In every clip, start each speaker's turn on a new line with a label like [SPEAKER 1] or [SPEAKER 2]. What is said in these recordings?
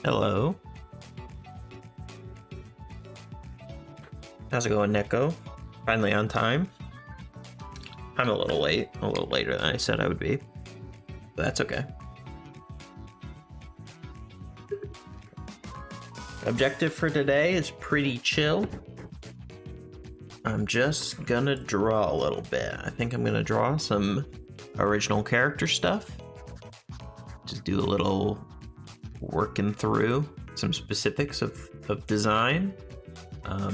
[SPEAKER 1] Hello. How's it going, Neko? Finally on time. I'm a little late, a little later than I said I would be, but that's okay. Objective for today is pretty chill. I'm just gonna draw a little bit. I think I'm gonna draw some original character stuff. Just do a little working through some specifics of design.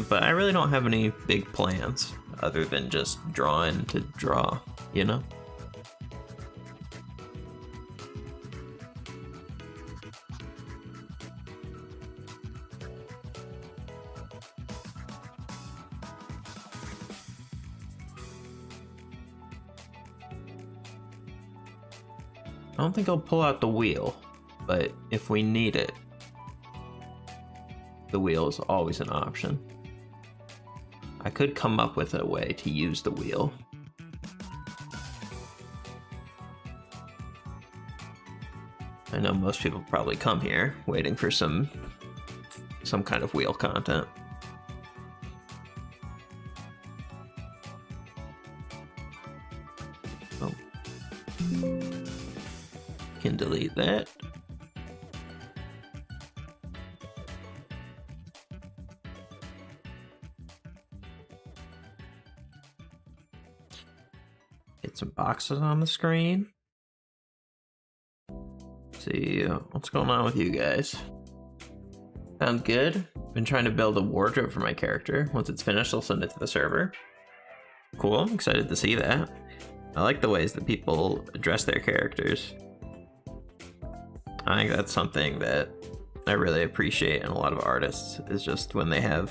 [SPEAKER 1] But I really don't have any big plans other than just drawing to draw, you know? I don't think I'll pull out the wheel, but if we need it, the wheel is always an option. I could come up with a way to use the wheel. I know most people probably come here waiting for some kind of wheel content. Oh. Can delete that. Get some boxes on the screen. See what's going on with you guys. Sound good? Been trying to build a wardrobe for my character. Once it's finished, I'll send it to the server. Cool, I'm excited to see that. I like the ways that people address their characters. I think that's something that I really appreciate in a lot of artists, is just when they have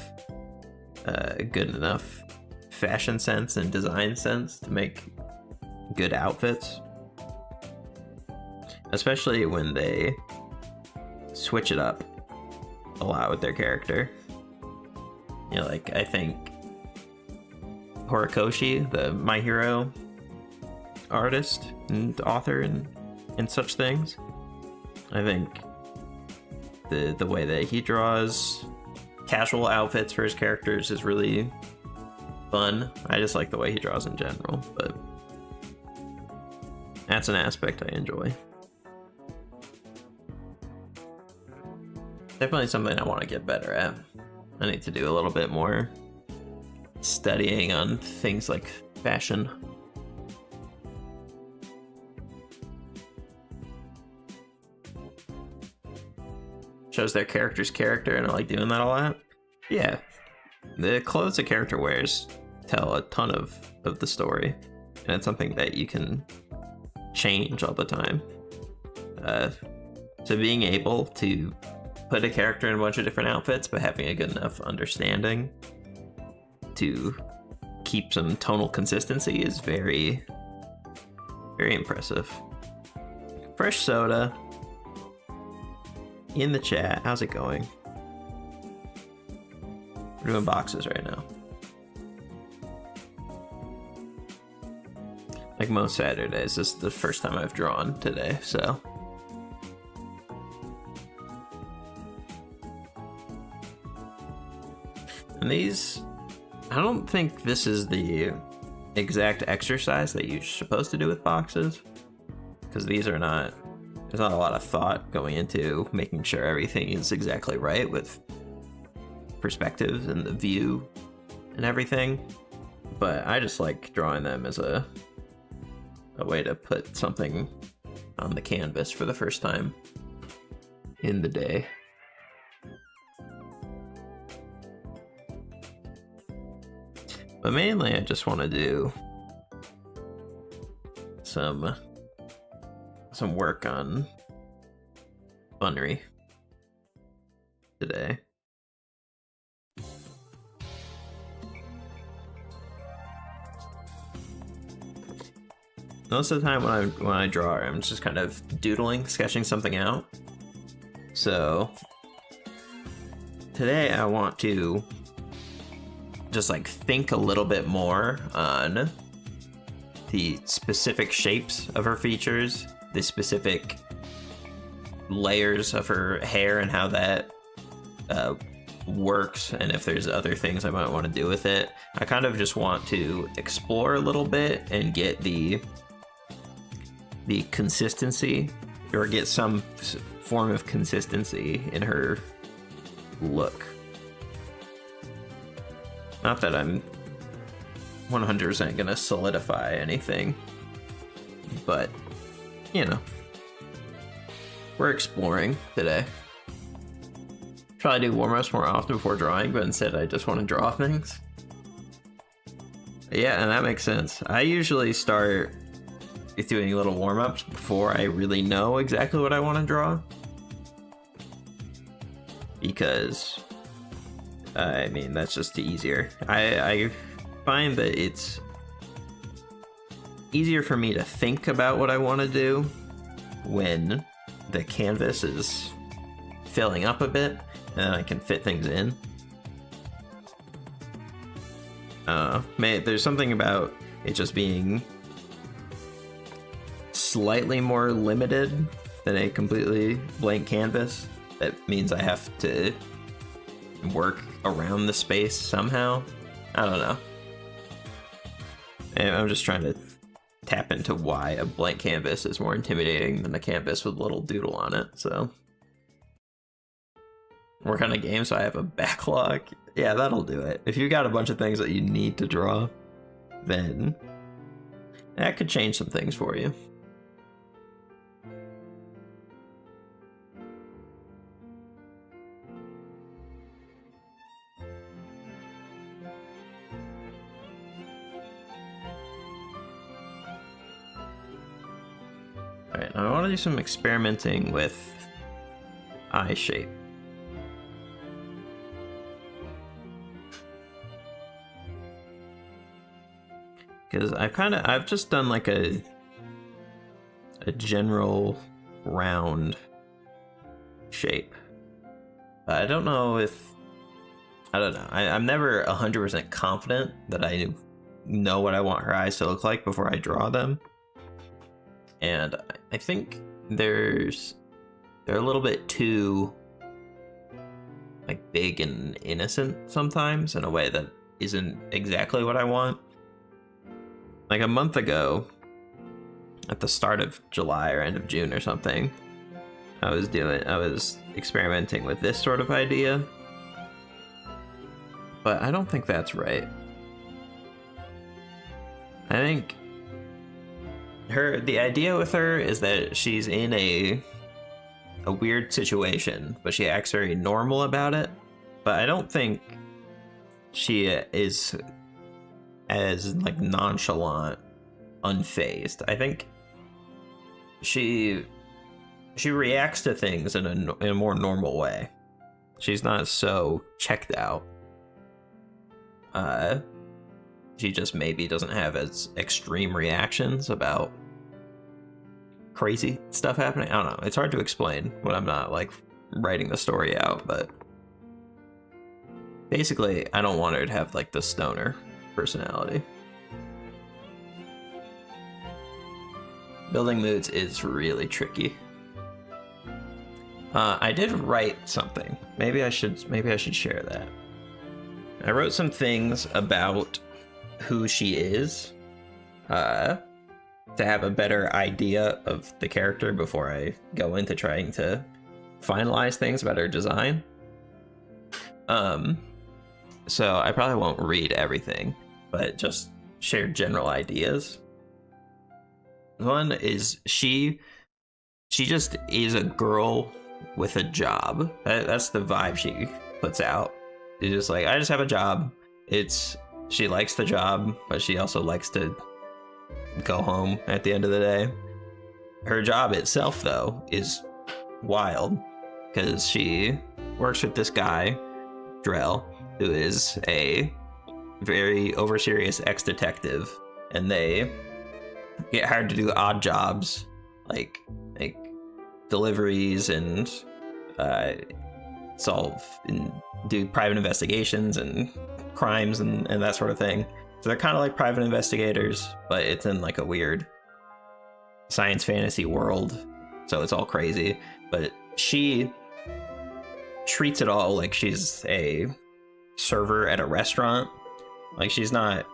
[SPEAKER 1] a good enough fashion sense and design sense to make good outfits. Especially when they switch it up a lot with their character. You know, like, I think Horikoshi, the My Hero artist and author and such things, I think the way that he draws casual outfits for his characters is really fun. I just like the way he draws in general, but that's an aspect I enjoy. Definitely something I want to get better at. I need to do a little bit more studying on things like fashion. Shows their character's character, and I like doing that a lot. Yeah, the clothes a character wears tell a ton of the story, and it's something that you can change all the time. So being able to put a character in a bunch of different outfits, but having a good enough understanding to keep some tonal consistency is very, very impressive. Fresh Soda in the chat, how's it going? We're doing boxes right now. Like most Saturdays, this is the first time I've drawn today, so. And these, I don't think this is the exact exercise that you're supposed to do with boxes, because these are not, there's not a lot of thought going into making sure everything is exactly right with perspectives and the view and everything. But I just like drawing them as a way to put something on the canvas for the first time in the day. But mainly I just want to do some work on Bunry today. Most of the time when I draw, I'm just kind of doodling, sketching something out. So today I want to just like think a little bit more on the specific shapes of her features, the specific layers of her hair and how that works, and if there's other things I might want to do with it. I kind of just want to explore a little bit and get the consistency, or get some form of consistency in her look. Not that I'm 100% gonna solidify anything, but you know, we're exploring today. Try to do warm-ups more often before drawing, but instead I just want to draw things. Yeah, and that makes sense. I usually start doing little warm-ups before I really know exactly what I want to draw, because I mean, that's just easier. I find that it's easier for me to think about what I want to do when the canvas is filling up a bit, and then I can fit things in. There's something about it just being slightly more limited than a completely blank canvas that means I have to work around the space somehow. I don't know. And I'm just trying to tap into why a blank canvas is more intimidating than a canvas with a little doodle on it. So work on a game so I have a backlog. Yeah, that'll do it. If you've got a bunch of things that you need to draw, then that could change some things for you. Alright, now I want to do some experimenting with eye shape. Because I've just done like a general round shape. I don't know if, I don't know. I'm never 100% confident that I know what I want her eyes to look like before I draw them. And I think they're a little bit too like big and innocent sometimes, in a way that isn't exactly what I want. Like a month ago, at the start of July or end of June or something, I was experimenting with this sort of idea, but I don't think that's right. I think the idea with her is that she's in a weird situation, but she acts very normal about it. But I don't think she is as like nonchalant, unfazed. I think she reacts to things in a more normal way. She's not so checked out. She just maybe doesn't have as extreme reactions about crazy stuff happening. I don't know. It's hard to explain when I'm not like writing the story out, but basically I don't want her to have like the stoner personality. Building moods is really tricky. I did write something. Maybe I should share that. I wrote some things about who she is, to have a better idea of the character before I go into trying to finalize things about her design. So I probably won't read everything, but just share general ideas. One is she just is a girl with a job. That's the vibe she puts out. She's just like, I just have a job. She likes the job, but she also likes to go home at the end of the day. Her job itself, though, is wild, because she works with this guy, Drell, who is a very over-serious ex-detective, and they get hired to do odd jobs, like deliveries and solve and do private investigations and crimes and that sort of thing. So they're kind of like private investigators, but it's in like a weird science fantasy world, so it's all crazy. But she treats it all like she's a server at a restaurant. Like, she's not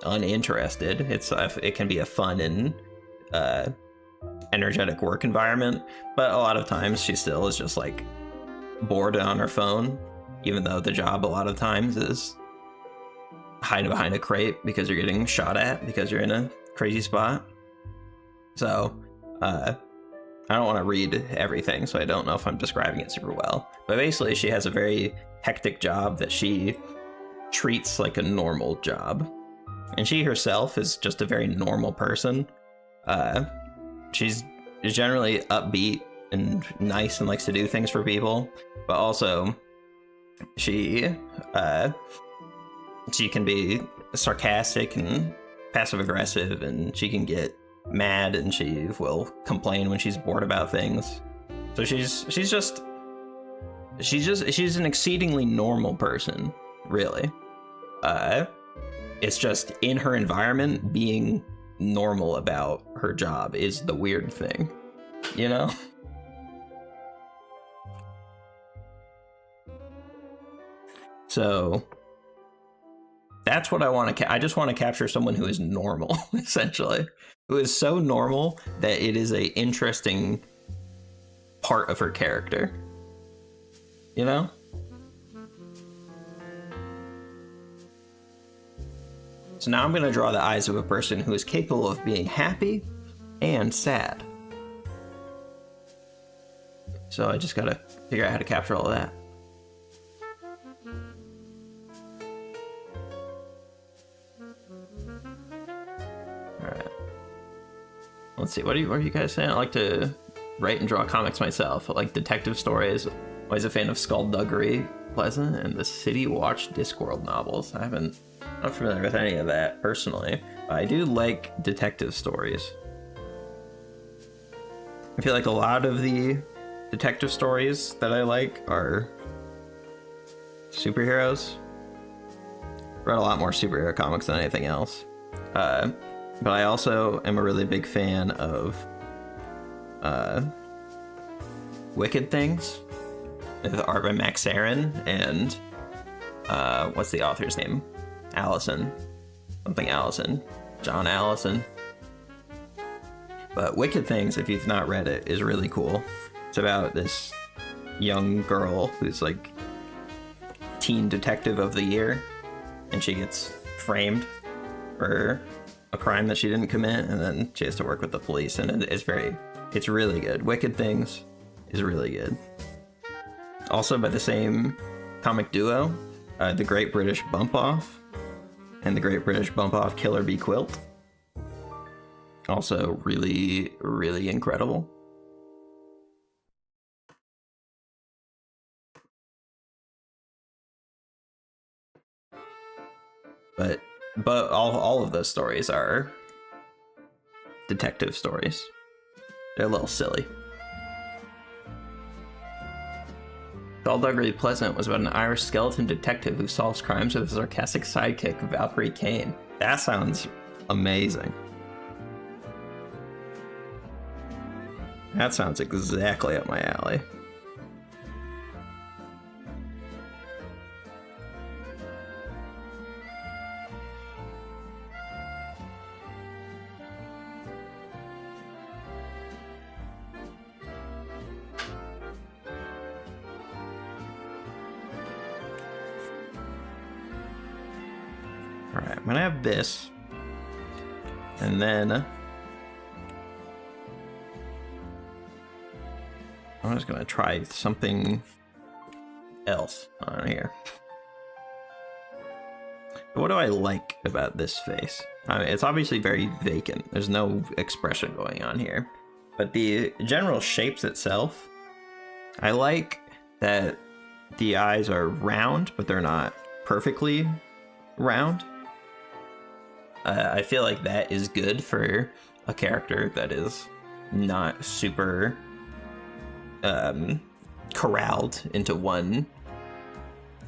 [SPEAKER 1] uninterested. It can be a fun and energetic work environment, but a lot of times she still is just like bored on her phone, even though the job a lot of times is hiding behind a crate because you're getting shot at because you're in a crazy spot. So I don't want to read everything, so I don't know if I'm describing it super well, but basically she has a very hectic job that she treats like a normal job, and she herself is just a very normal person. She's generally upbeat and nice and likes to do things for people, but also she can be sarcastic and passive aggressive, and she can get mad, and she will complain when she's bored about things. So she's an exceedingly normal person, really. It's just in her environment, being normal about her job is the weird thing, you know? So that's what I want to I just want to capture someone who is normal, essentially, who is so normal that it is a interesting part of her character, you know? So now I'm going to draw the eyes of a person who is capable of being happy and sad. So I just got to figure out how to capture all of that. Let's see, what are you guys saying? I like to write and draw comics myself. I like detective stories. Always a fan of Skullduggery Pleasant and the City Watch Discworld novels. I'm not familiar with any of that personally, but I do like detective stories. I feel like a lot of the detective stories that I like are superheroes. Read a lot more superhero comics than anything else. But I also am a really big fan of Wicked Things, with art by Max Aaron and what's the author's name? Allison. Something Allison. John Allison. But Wicked Things, if you've not read it, is really cool. It's about this young girl who's like teen detective of the year, and she gets framed for a crime that she didn't commit, and then she has to work with the police, and it's really good. Wicked Things is really good. Also by the same comic duo, The Great British Bump Off and The Great British Bump Off Killer Bee Quilt. Also really, really incredible. But all of those stories are detective stories. They're a little silly. Skullduggery Pleasant was about an Irish skeleton detective who solves crimes with a sarcastic sidekick, Valkyrie Kane. That sounds amazing. That sounds exactly up my alley. Alright, I'm gonna have this, and then I'm just gonna try something else on here. What do I like about this face? I mean, it's obviously very vacant. There's no expression going on here, but the general shapes itself, I like that the eyes are round, but they're not perfectly round. I feel like that is good for a character that is not super corralled into one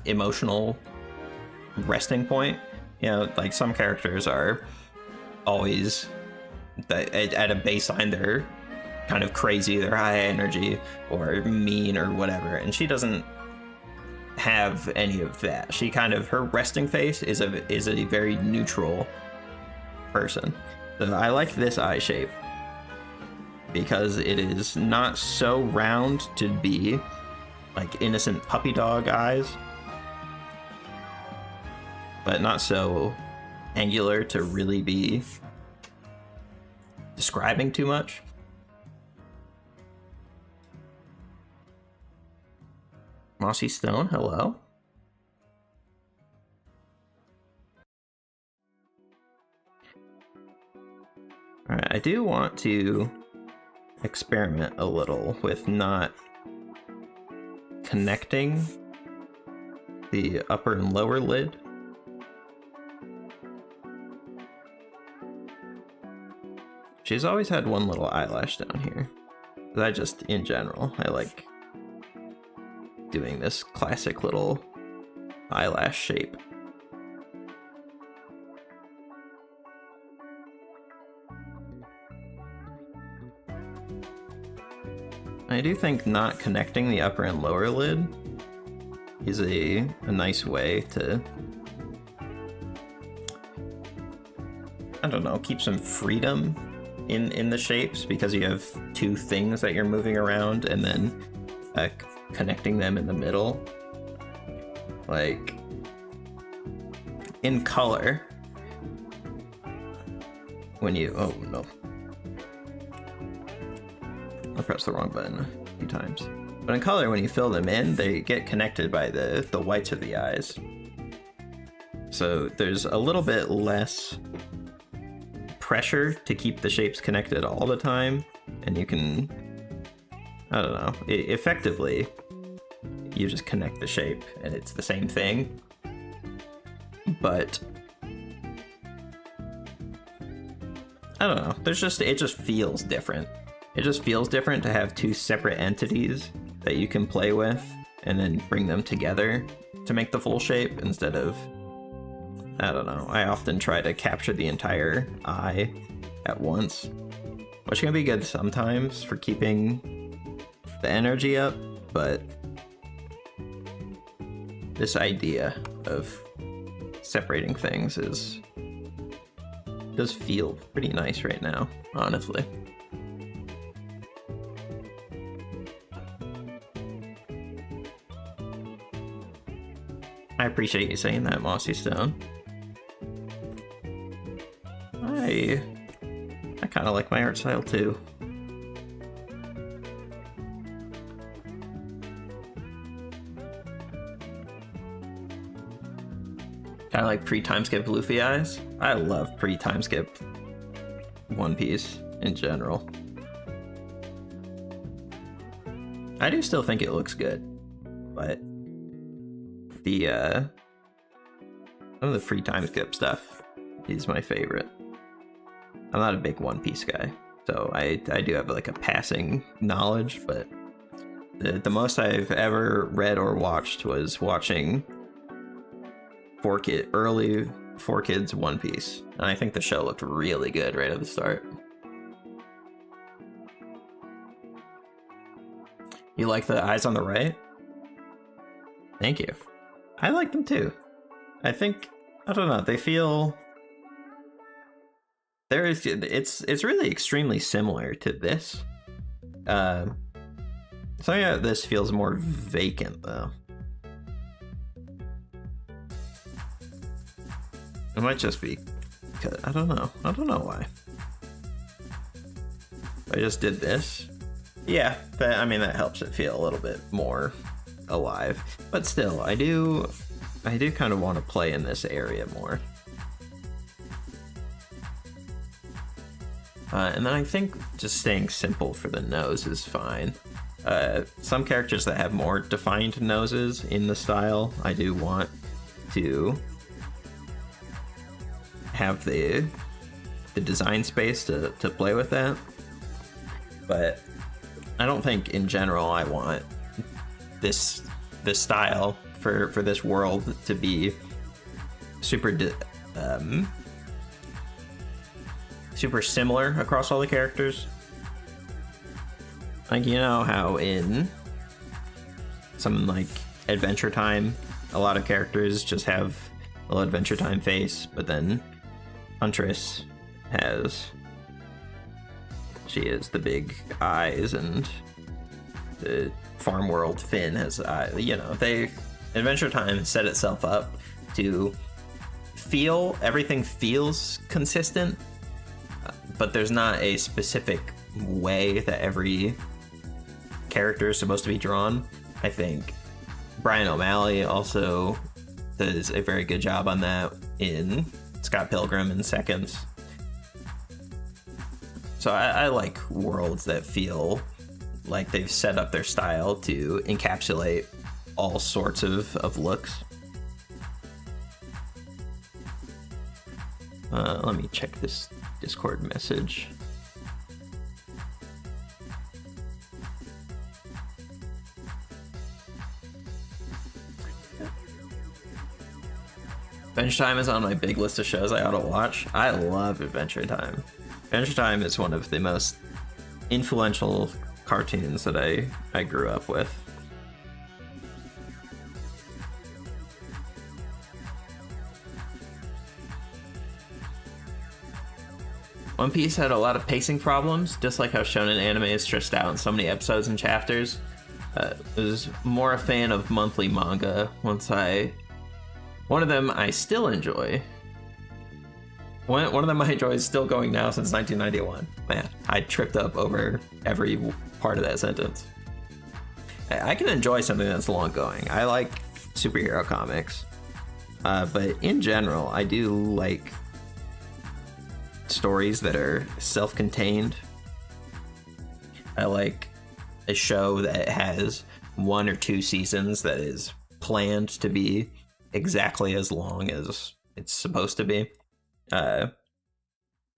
[SPEAKER 1] emotional resting point. You know, like some characters are always at a baseline, they're kind of crazy, they're high energy or mean or whatever, and she doesn't have any of that. She kind of, her resting face is a very neutral person. So I like this eye shape because it is not so round to be like innocent puppy dog eyes, but not so angular to really be describing too much. Mossy Stone, hello. All right, I do want to experiment a little with not connecting the upper and lower lid. She's always had one little eyelash down here. I just, in general, I like doing this classic little eyelash shape. I do think not connecting the upper and lower lid is a nice way to, I don't know, keep some freedom in the shapes, because you have two things that you're moving around and then connecting them in the middle. Like in color, when you, oh no, I pressed the wrong button a few times. But in color, when you fill them in, they get connected by the whites of the eyes. So there's a little bit less pressure to keep the shapes connected all the time, and you can, I don't know, effectively you just connect the shape and it's the same thing, but I don't know, there's just, it just feels different. It just feels different to have two separate entities that you can play with and then bring them together to make the full shape, instead of, I don't know, I often try to capture the entire eye at once, which can be good sometimes for keeping the energy up, but this idea of separating things does feel pretty nice right now, honestly. I appreciate you saying that, Mossy Stone. I kind of like my art style too. Kind of like pre-time skip Luffy eyes. I love pre-time skip One Piece in general. I do still think it looks good, but the some of the free time skip stuff is my favorite. I'm not a big One Piece guy, so I do have like a passing knowledge, but the most I've ever read or watched was watching early 4Kids One Piece, and I think the show looked really good right at the start. You like the eyes on the right? Thank you. I like them too. I think, I don't know, they feel, it's really extremely similar to this. So yeah, this feels more vacant though. It might just be, I don't know why. I just did this. Yeah, I mean, that helps it feel a little bit more alive, but still, I do kind of want to play in this area more. And then I think just staying simple for the nose is fine. Some characters that have more defined noses in the style, I do want to have the design space to play with that, but I don't think in general I want this style for this world to be super similar across all the characters. Like, you know how in something like Adventure Time, a lot of characters just have a little Adventure Time face, but then Huntress she has the big eyes, and the Farm World Finn has eyes. You know, Adventure Time set itself up to everything feels consistent, but there's not a specific way that every character is supposed to be drawn. I think Brian O'Malley also does a very good job on that in Scott Pilgrim and Seconds. So I like worlds that feel like they've set up their style to encapsulate all sorts of looks. Let me check this Discord message. Adventure Time is on my big list of shows I ought to watch. I love Adventure Time. Adventure Time is one of the most influential cartoons that I grew up with. One Piece had a lot of pacing problems, just like how shonen anime is stressed out in so many episodes and chapters. I was more a fan of monthly manga one of them I still enjoy. One of them I enjoy is still going now since 1991. Man, I tripped up over every part of that sentence. I can enjoy something that's long going. I like superhero comics. But in general, I do like stories that are self-contained. I like a show that has 1 or 2 seasons that is planned to be exactly as long as it's supposed to be. I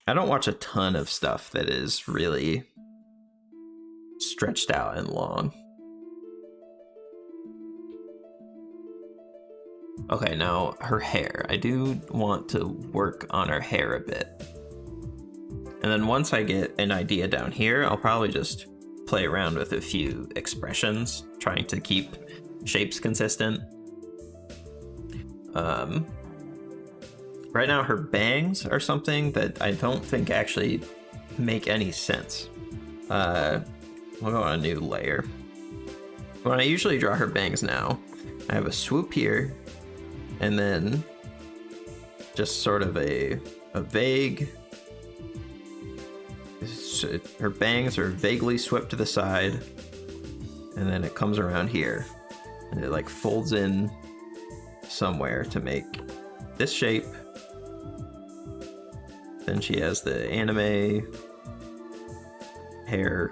[SPEAKER 1] don't watch a ton of stuff that is really stretched out and long. Okay, now her hair. I do want to work on her hair a bit. And then once I get an idea down here, I'll probably just play around with a few expressions, trying to keep shapes consistent. Right now her bangs are something that I don't think actually make any sense. We'll go on a new layer. When I usually draw her bangs now, I have a swoop here, and then just sort of a vague... Her bangs are vaguely swept to the side, and then it comes around here, and it like folds in somewhere to make this shape. Then she has the anime hair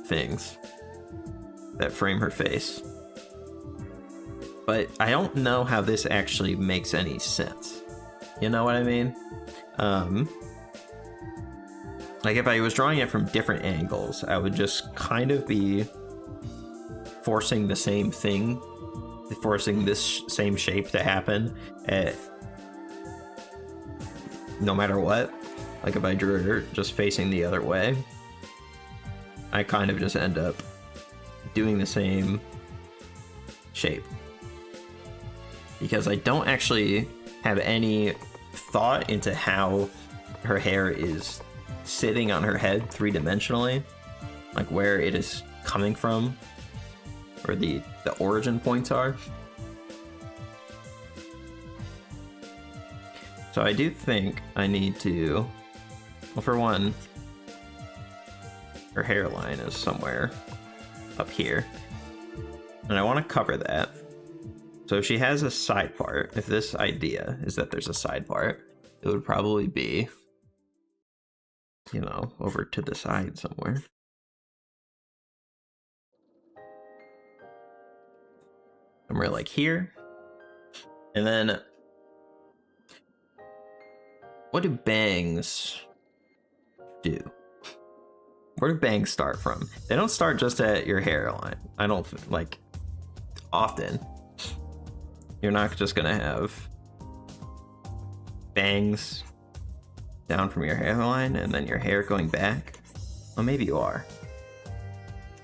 [SPEAKER 1] things that frame her face. But I don't know how this actually makes any sense. You know what I mean? Like if I was drawing it from different angles, I would just kind of be forcing the same thing, forcing this same shape to happen no matter what. Like if I drew her just facing the other way, I kind of just end up doing the same shape. Because I don't actually have any thought into how her hair is sitting on her head 3-dimensionally, like where it is coming from, or the origin points are. So I do think I need to, well, for one, her hairline is somewhere up here, and I want to cover that. So if she has a side part, if this idea is that there's a side part, it would probably be, you know, over to the side somewhere. Somewhere like here. And then, what do bangs do? Where do bangs start from? They don't start just at your hairline. I don't, like, often. You're not just gonna have bangs down from your hairline and then your hair going back. Well, maybe you are.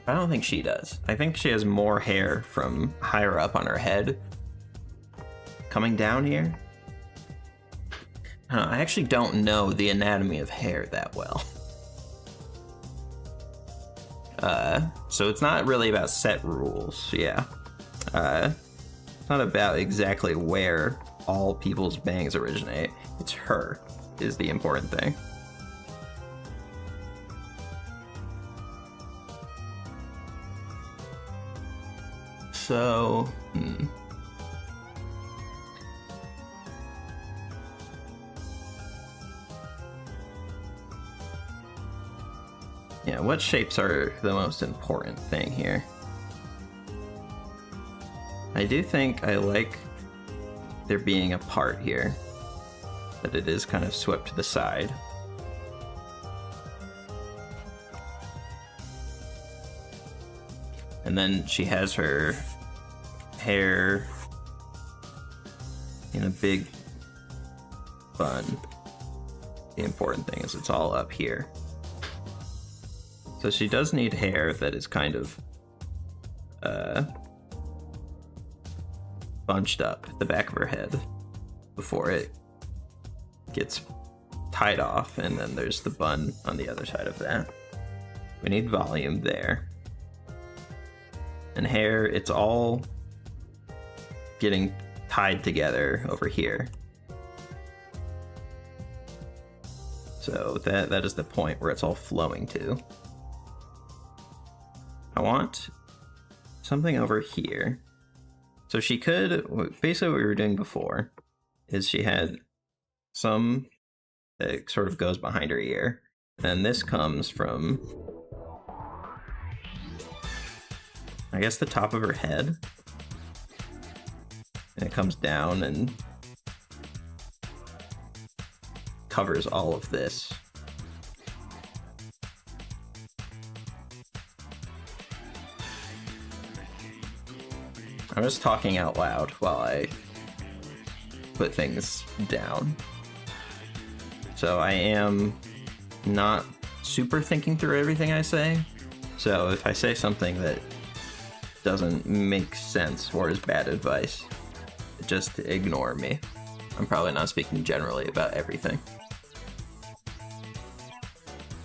[SPEAKER 1] I don't think she does. I think she has more hair from higher up on her head coming down here. I actually don't know the anatomy of hair that well. So it's not really about set rules, yeah. It's not about exactly where all people's bangs originate. It's her is the important thing. So, yeah, what shapes are the most important thing here? I do think I like there being a part here, that it is kind of swept to the side. And then she has her hair in a big bun. The important thing is it's all up here. So she does need hair that is kind of bunched up at the back of her head before it gets tied off, and then there's the bun on the other side of that. We need volume there. And hair, it's all getting tied together over here. So that is the point where it's all flowing to. I want something over here. So she could, basically what we were doing before is she had some that sort of goes behind her ear. And this comes from, I guess, the top of her head. And it comes down and covers all of this. I'm just talking out loud while I put things down. So I am not super thinking through everything I say. So if I say something that doesn't make sense or is bad advice, just ignore me. I'm probably not speaking generally about everything.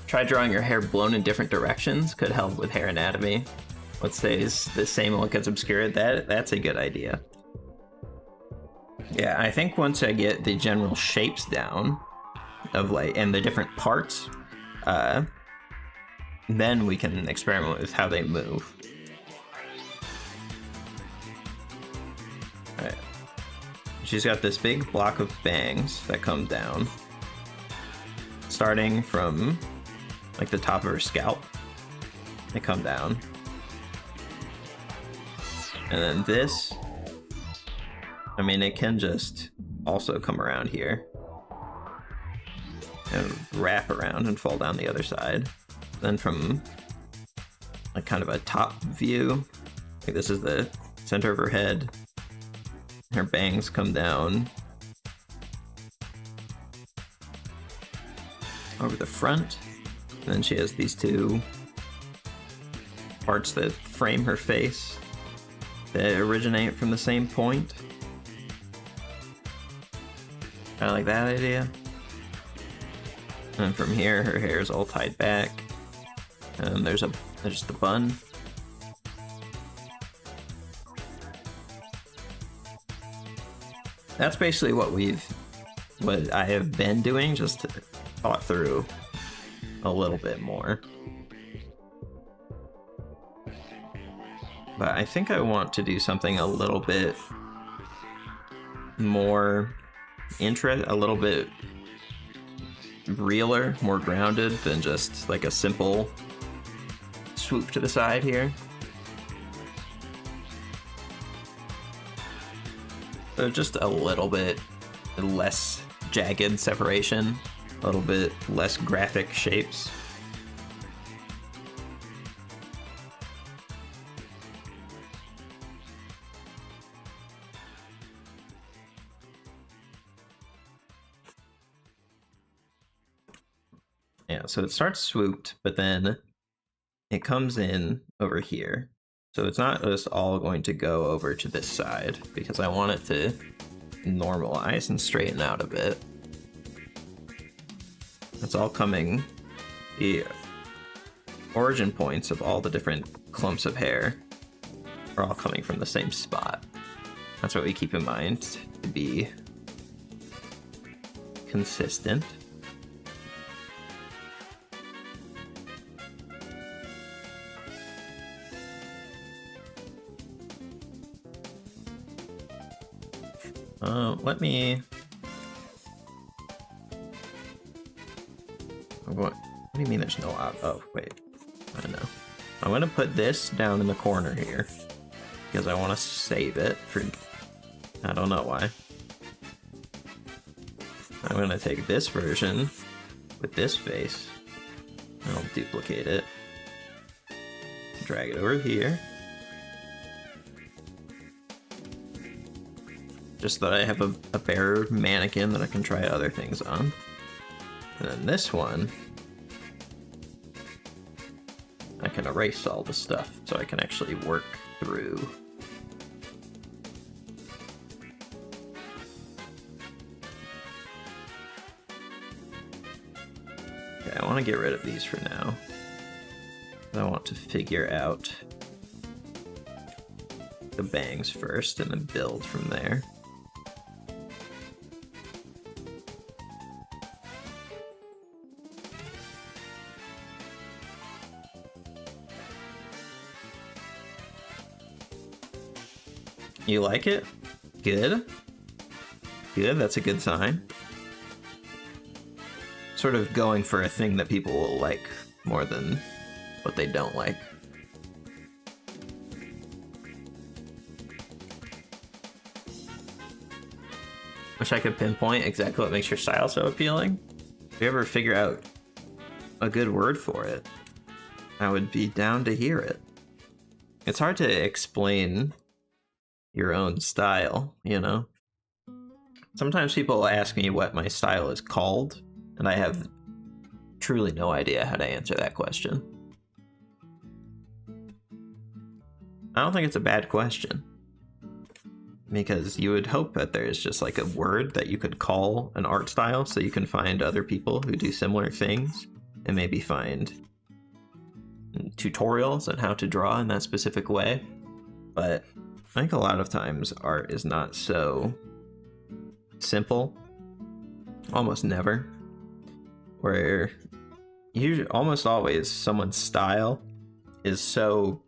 [SPEAKER 1] Try drawing your hair blown in different directions, could help with hair anatomy. What stays the same and what gets obscured, that's a good idea. Yeah, I think once I get the general shapes down of and the different parts, then we can experiment with how they move. All right. She's got this big block of bangs that come down, starting from like the top of her scalp. They come down. And then this, I mean, it can just also come around here and wrap around and fall down the other side. Then from like kind of a top view, like this is the center of her head. Her bangs come down over the front. And then she has these two parts that frame her face that originate from the same point. Kind of like that idea. And from here, her hair is all tied back. And there's the bun. That's basically what I have been doing, just thought through a little bit more. But I think I want to do something a little bit more a little bit realer, more grounded than just like a simple swoop to the side here. So just a little bit less jagged separation, a little bit less graphic shapes. Yeah, so it starts swooped, but then it comes in over here. So it's not just all going to go over to this side because I want it to normalize and straighten out a bit. It's all coming, the origin points of all the different clumps of hair are all coming from the same spot. That's what we keep in mind to be consistent. Let me... What do you mean there's no... Oh, wait. I know. I'm gonna put this down in the corner here because I want to save it for... I don't know why. I'm gonna take this version with this face. I'll duplicate it. Drag it over here. Just that I have a bare mannequin that I can try other things on. And then this one, I can erase all the stuff so I can actually work through. Okay, I want to get rid of these for now. I want to figure out the bangs first and then build from there. You like it? Good. Good, that's a good sign. Sort of going for a thing that people will like more than what they don't like. Wish I could pinpoint exactly what makes your style so appealing. If you ever figure out a good word for it, I would be down to hear it. It's hard to explain your own style, you know? Sometimes people ask me what my style is called, and I have truly no idea how to answer that question. I don't think it's a bad question, because you would hope that there's just like a word that you could call an art style so you can find other people who do similar things and maybe find tutorials on how to draw in that specific way. But I think a lot of times art is not so simple, almost never, where usually, almost always someone's style is so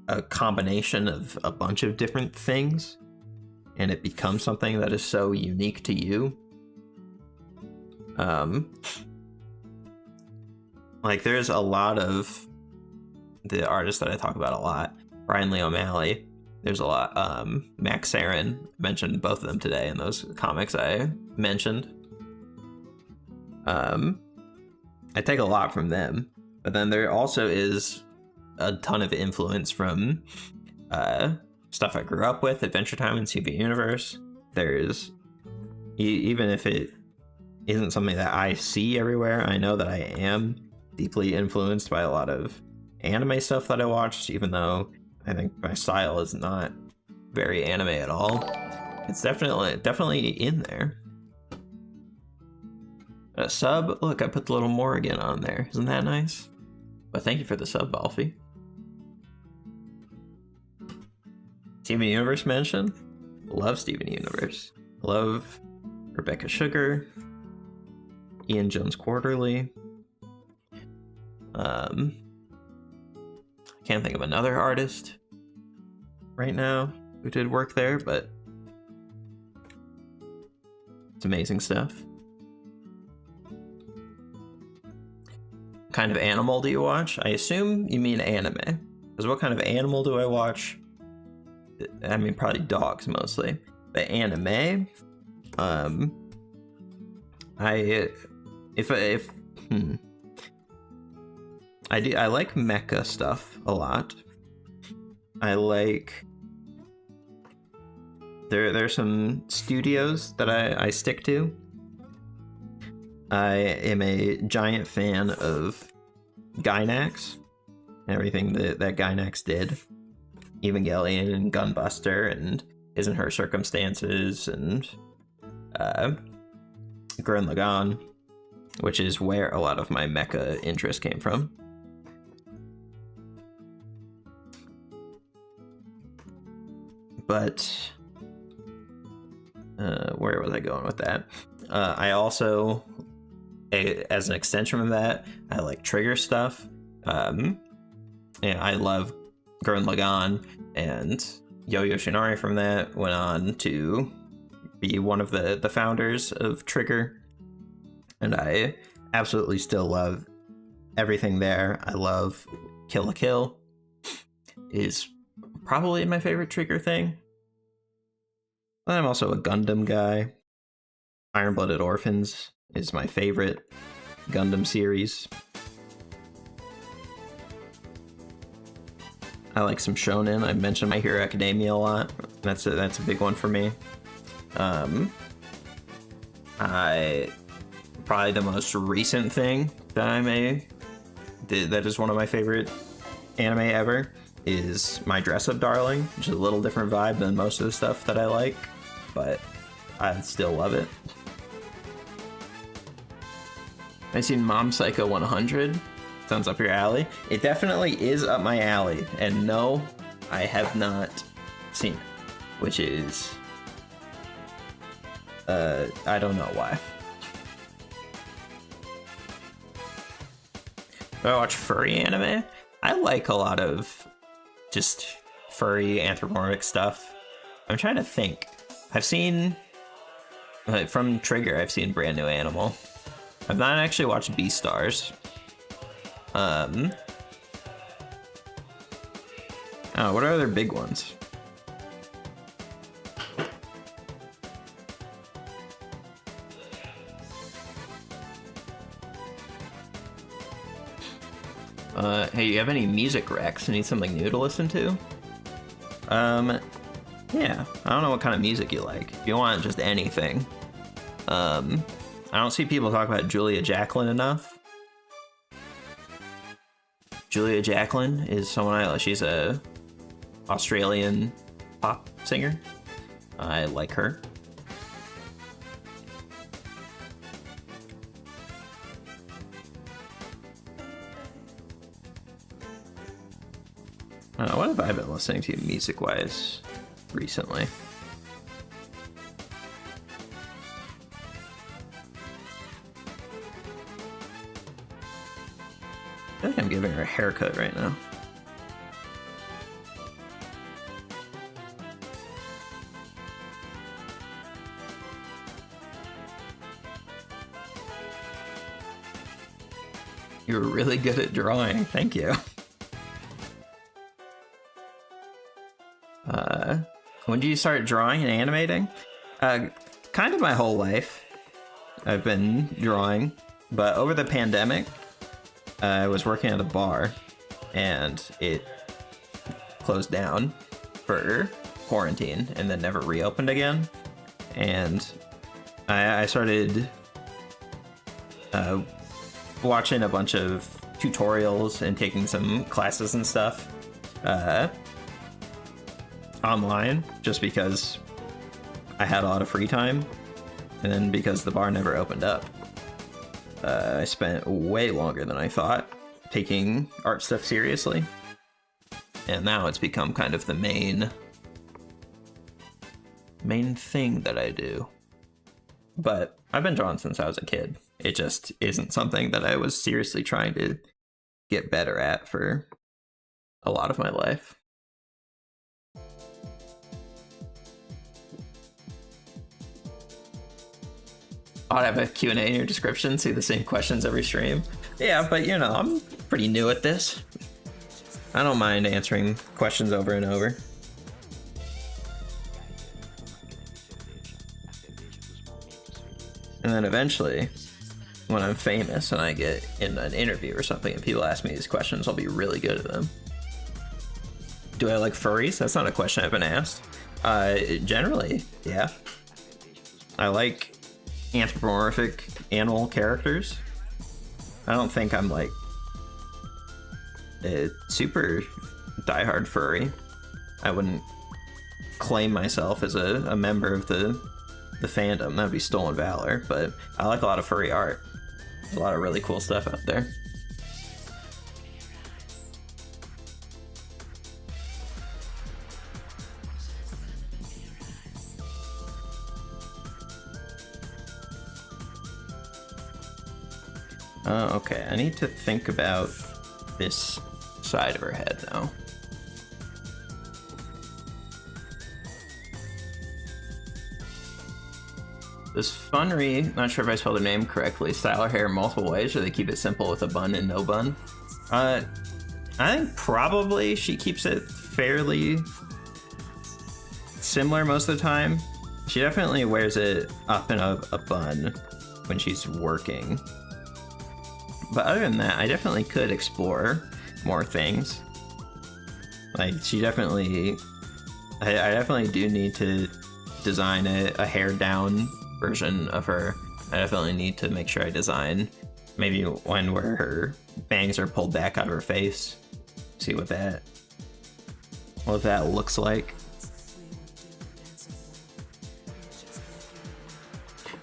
[SPEAKER 1] a combination of a bunch of different things, and it becomes something that is so unique to you. Like there's a lot of the artists that I talk about a lot. Brian Lee O'Malley, there's a lot. Max Sarin, mentioned both of them today in those comics I mentioned. I take a lot from them, but then there also is a ton of influence from stuff I grew up with, Adventure Time and Steven Universe. There's, even if it isn't something that I see everywhere, I know that I am deeply influenced by a lot of anime stuff that I watched, even though I think my style is not very anime at all. It's definitely in there. A sub, look, I put the little Morrigan on there. Isn't that nice? But thank you for the sub, Balfi. Steven Universe mention? Love Steven Universe. Love Rebecca Sugar. Ian Jones Quarterly. Can't think of another artist right now who did work there, but it's amazing stuff. What kind of animal do you watch? I assume you mean anime. Because what kind of animal do I watch? I mean, probably dogs mostly. But anime, I like mecha stuff a lot. I like... There's some studios that I stick to. I am a giant fan of Gainax, everything that Gainax did, Evangelion and Gunbuster, and Isn't Her Circumstances, and Gurren Lagann, which is where a lot of my mecha interest came from. But where was I going with that? I also, as an extension of that, I like Trigger stuff. And I love Gurren Lagann, and Yo Yoshinari from that went on to be one of the founders of Trigger. And I absolutely still love everything there. I love Kill la Kill is probably my favorite Trigger thing. I'm also a Gundam guy. Iron-Blooded Orphans is my favorite Gundam series. I like some shonen. I mentioned My Hero Academia a lot. That's a big one for me. I probably the most recent thing that that is one of my favorite anime ever is My Dress Up Darling, which is a little different vibe than most of the stuff that I like, but I still love it. I've seen Mom Psycho 100. Sounds up your alley. It definitely is up my alley, and no, I have not seen it, which is I don't know why. Do I watch furry anime? I like a lot of just furry anthropomorphic stuff. I'm trying to think. I've seen from Trigger, I've seen Brand New Animal. I've not actually watched Beastars. Oh, what are other big ones? Hey, you have any music recs? Need something new to listen to? Yeah, I don't know what kind of music you like. If you want just anything. I don't see people talk about Julia Jacklin enough. Julia Jacklin is someone she's a Australian pop singer. I like her. What have I been listening to music-wise recently? I feel like I'm giving her a haircut right now. You're really good at drawing. Thank you. When did you start drawing and animating? Kind of my whole life. I've been drawing, but over the pandemic, I was working at a bar, and it closed down for quarantine, and then never reopened again. And I started watching a bunch of tutorials and taking some classes and stuff online, just because I had a lot of free time, and then because the bar never opened up. I spent way longer than I thought taking art stuff seriously, and now it's become kind of the main thing that I do. But I've been drawing since I was a kid. It just isn't something that I was seriously trying to get better at for a lot of my life. I'd have a Q&A in your description, see the same questions every stream. Yeah, but you know, I'm pretty new at this. I don't mind answering questions over and over. And then eventually, when I'm famous and I get in an interview or something and people ask me these questions, I'll be really good at them. Do I like furries? That's not a question I've been asked. Generally, yeah. I like anthropomorphic animal characters. I don't think I'm like a super diehard furry. I wouldn't claim myself as a member of the fandom. That'd be stolen valor, but I like a lot of furry art. There's a lot of really cool stuff out there. Okay, I need to think about this side of her head now. This Funry, not sure if I spelled her name correctly, style her hair multiple ways, or they keep it simple with a bun and no bun. I think probably she keeps it fairly similar most of the time. She definitely wears it up in a bun when she's working. But other than that, I definitely could explore more things. Like, she definitely... I definitely do need to design a hair down version of her. I definitely need to make sure I design maybe one where her bangs are pulled back out of her face. See what that looks like.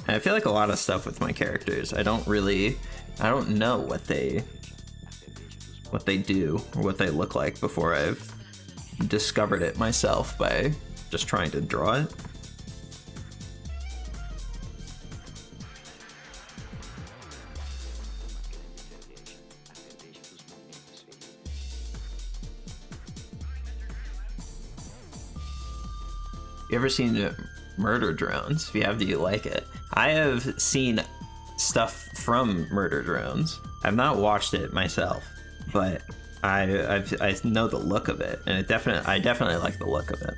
[SPEAKER 1] And I feel like a lot of stuff with my characters, I don't know what they do or what they look like before I've discovered it myself by just trying to draw it. You ever seen Murder Drones? If you have, do you like it? I have seen stuff from Murder Drones. I've not watched it myself, but I know the look of it, and I definitely like the look of it.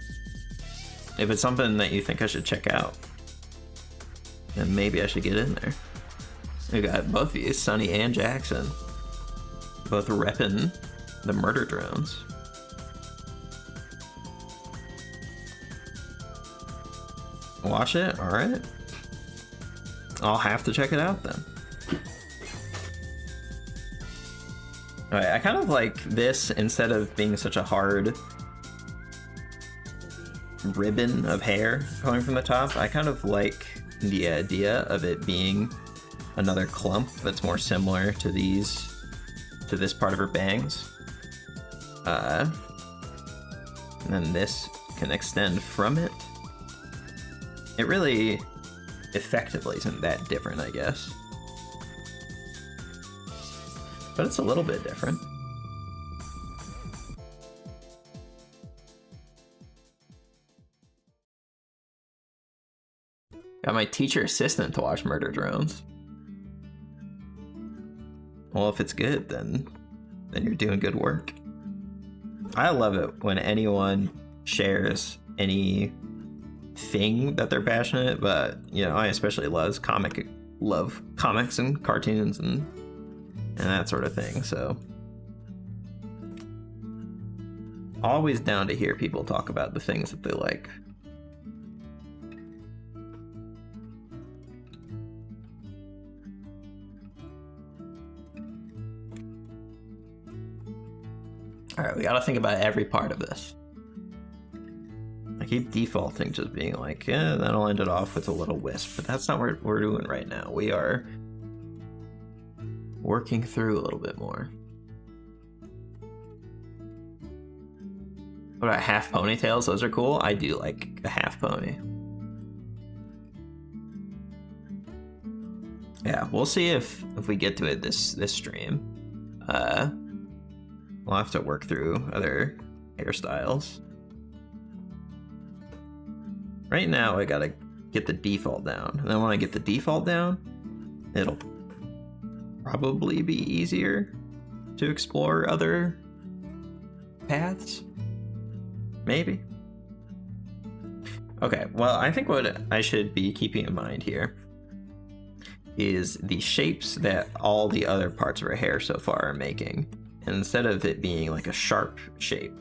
[SPEAKER 1] If it's something that you think I should check out, then maybe I should get in there. We got both of you, Sunny and Jackson, both repping the Murder Drones. Watch it? Alright. I'll have to check it out then. Alright, I kind of like this instead of being such a hard ribbon of hair coming from the top. I kind of like the idea of it being another clump that's more similar to this part of her bangs. And then this can extend from it. It really effectively isn't that different, I guess. But it's a little bit different. Got my teacher assistant to watch Murder Drones. Well, if it's good, then you're doing good work. I love it when anyone shares any thing that they're passionate, but you know, I especially love comics and cartoons and that sort of thing, so always down to hear people talk about the things that they like. Alright, we gotta think about every part of this. I keep defaulting just being like, yeah, that'll end it off with a little wisp, but that's not what we're doing right now. We are working through a little bit more. What about half ponytails? Those are cool. I do like a half pony. Yeah, we'll see if we get to it this stream. We'll have to work through other hairstyles. Right now, I gotta get the default down. And then when I get the default down, it'll probably be easier to explore other paths. Maybe. Okay, well, I think what I should be keeping in mind here is the shapes that all the other parts of her hair so far are making. And instead of it being like a sharp shape,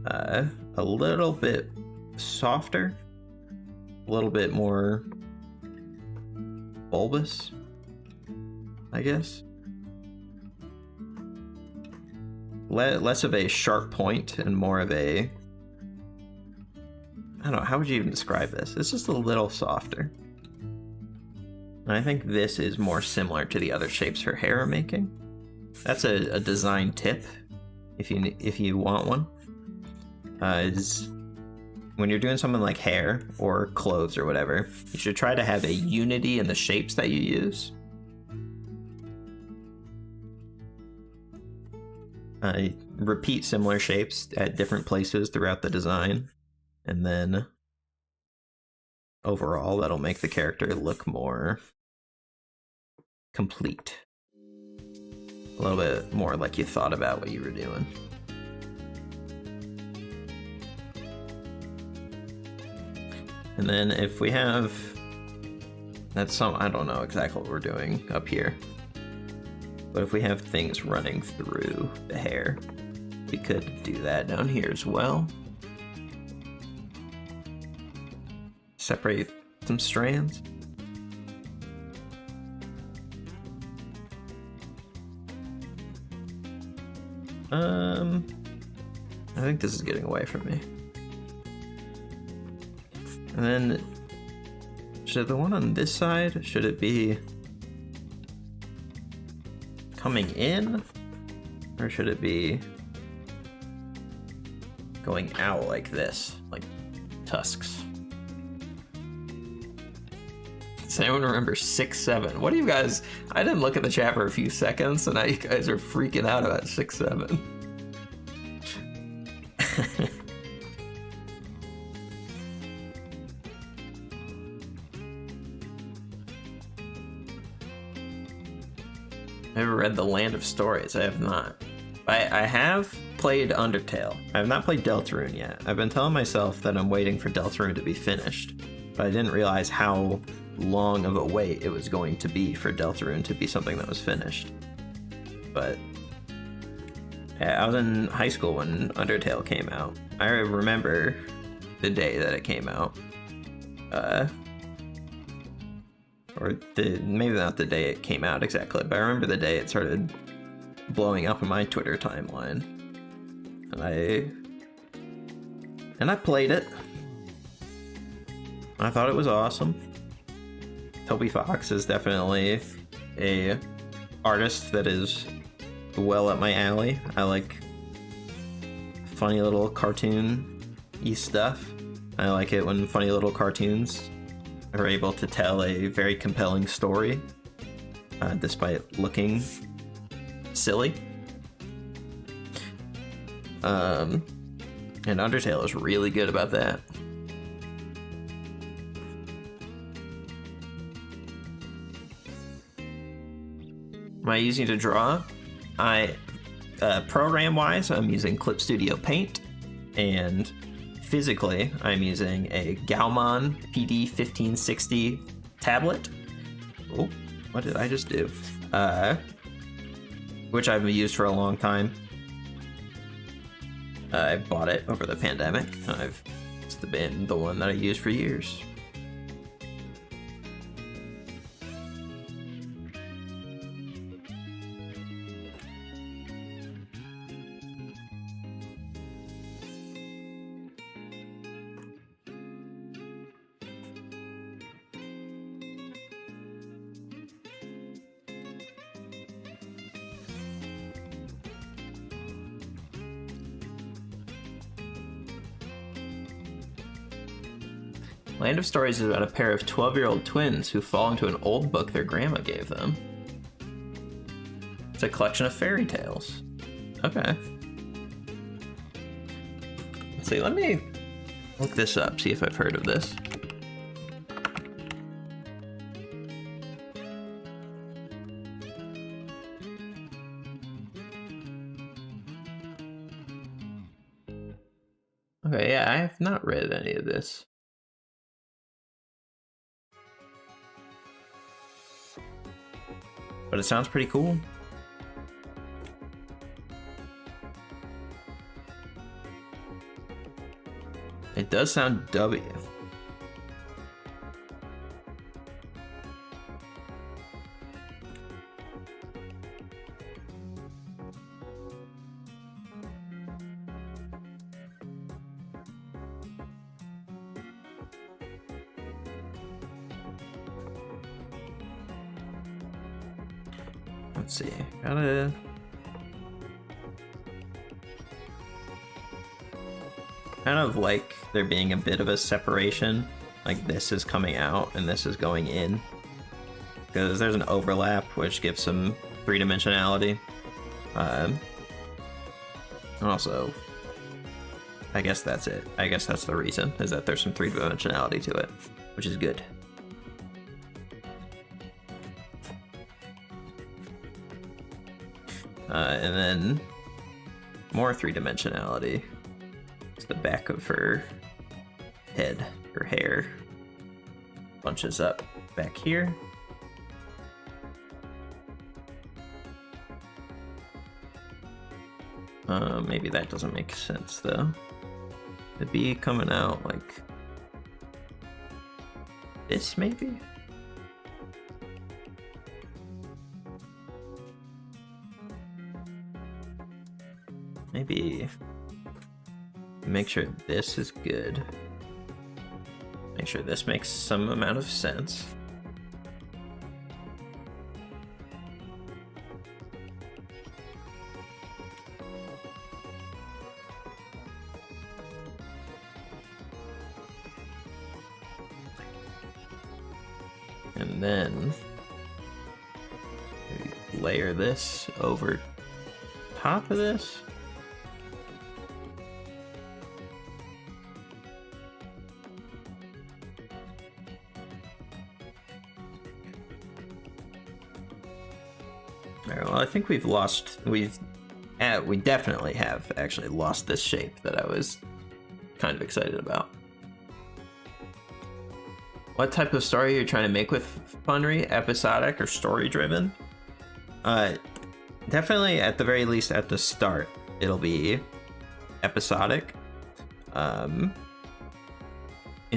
[SPEAKER 1] a little bit softer, a little bit more bulbous, I guess. less of a sharp point and more of a, I don't know, how would you even describe this? It's just a little softer. And I think this is more similar to the other shapes her hair are making. That's a design tip, if you want one. Is when you're doing something like hair or clothes or whatever, you should try to have a unity in the shapes that you use. Repeat similar shapes at different places throughout the design, and then overall that'll make the character look more complete. A little bit more like you thought about what you were doing. And then if we have, I don't know exactly what we're doing up here, but if we have things running through the hair, we could do that down here as well. Separate some strands. I think this is getting away from me. And then, should the one on this side, should it be coming in? Or should it be going out like this, like tusks? Does anyone remember 6'7"? What do you guys, I didn't look at the chat for a few seconds, and now you guys are freaking out about 6'7". I ever read The Land of Stories? I have not. I have played Undertale. I have not played Deltarune yet. I've been telling myself that I'm waiting for Deltarune to be finished, but I didn't realize how long of a wait it was going to be for Deltarune to be something that was finished. But yeah, I was in high school when Undertale came out. I remember the day that it came out. Maybe not the day it came out exactly, but I remember the day it started blowing up in my Twitter timeline. And I played it. I thought it was awesome. Toby Fox is definitely a artist that is well up my alley. I like funny little cartoon-y stuff. I like it when funny little cartoons are able to tell a very compelling story, despite looking silly. And Undertale is really good about that. Am I using to draw? Program-wise, I'm using Clip Studio Paint, and physically, I'm using a Gaomon PD 1560 tablet. Oh, what did I just do? Which I've used for a long time. I bought it over the pandemic. It's been the one that I used for years. Land of Stories is about a pair of 12-year-old twins who fall into an old book their grandma gave them. It's a collection of fairy tales. Okay. Let's see, let me look this up, see if I've heard of this. Okay, yeah, I have not read any of this. But it sounds pretty cool. It does sound W. Let's see. Gotta. Kind of like there being a bit of a separation. Like this is coming out and this is going in. Because there's an overlap which gives some three-dimensionality. And also, I guess that's it. I guess that's the reason, is that there's some three-dimensionality to it, which is good. And then more three-dimensionality. It's the back of her head, her hair bunches up back here. Maybe that doesn't make sense though. It'd be coming out like this, maybe? Maybe make sure this is good. Make sure this makes some amount of sense. And then layer this over top of this. Alright, well, I think we definitely have actually lost this shape that I was kind of excited about. What type of story are you trying to make with Funry? Episodic or story-driven? Definitely, at the very least, at the start, it'll be episodic. In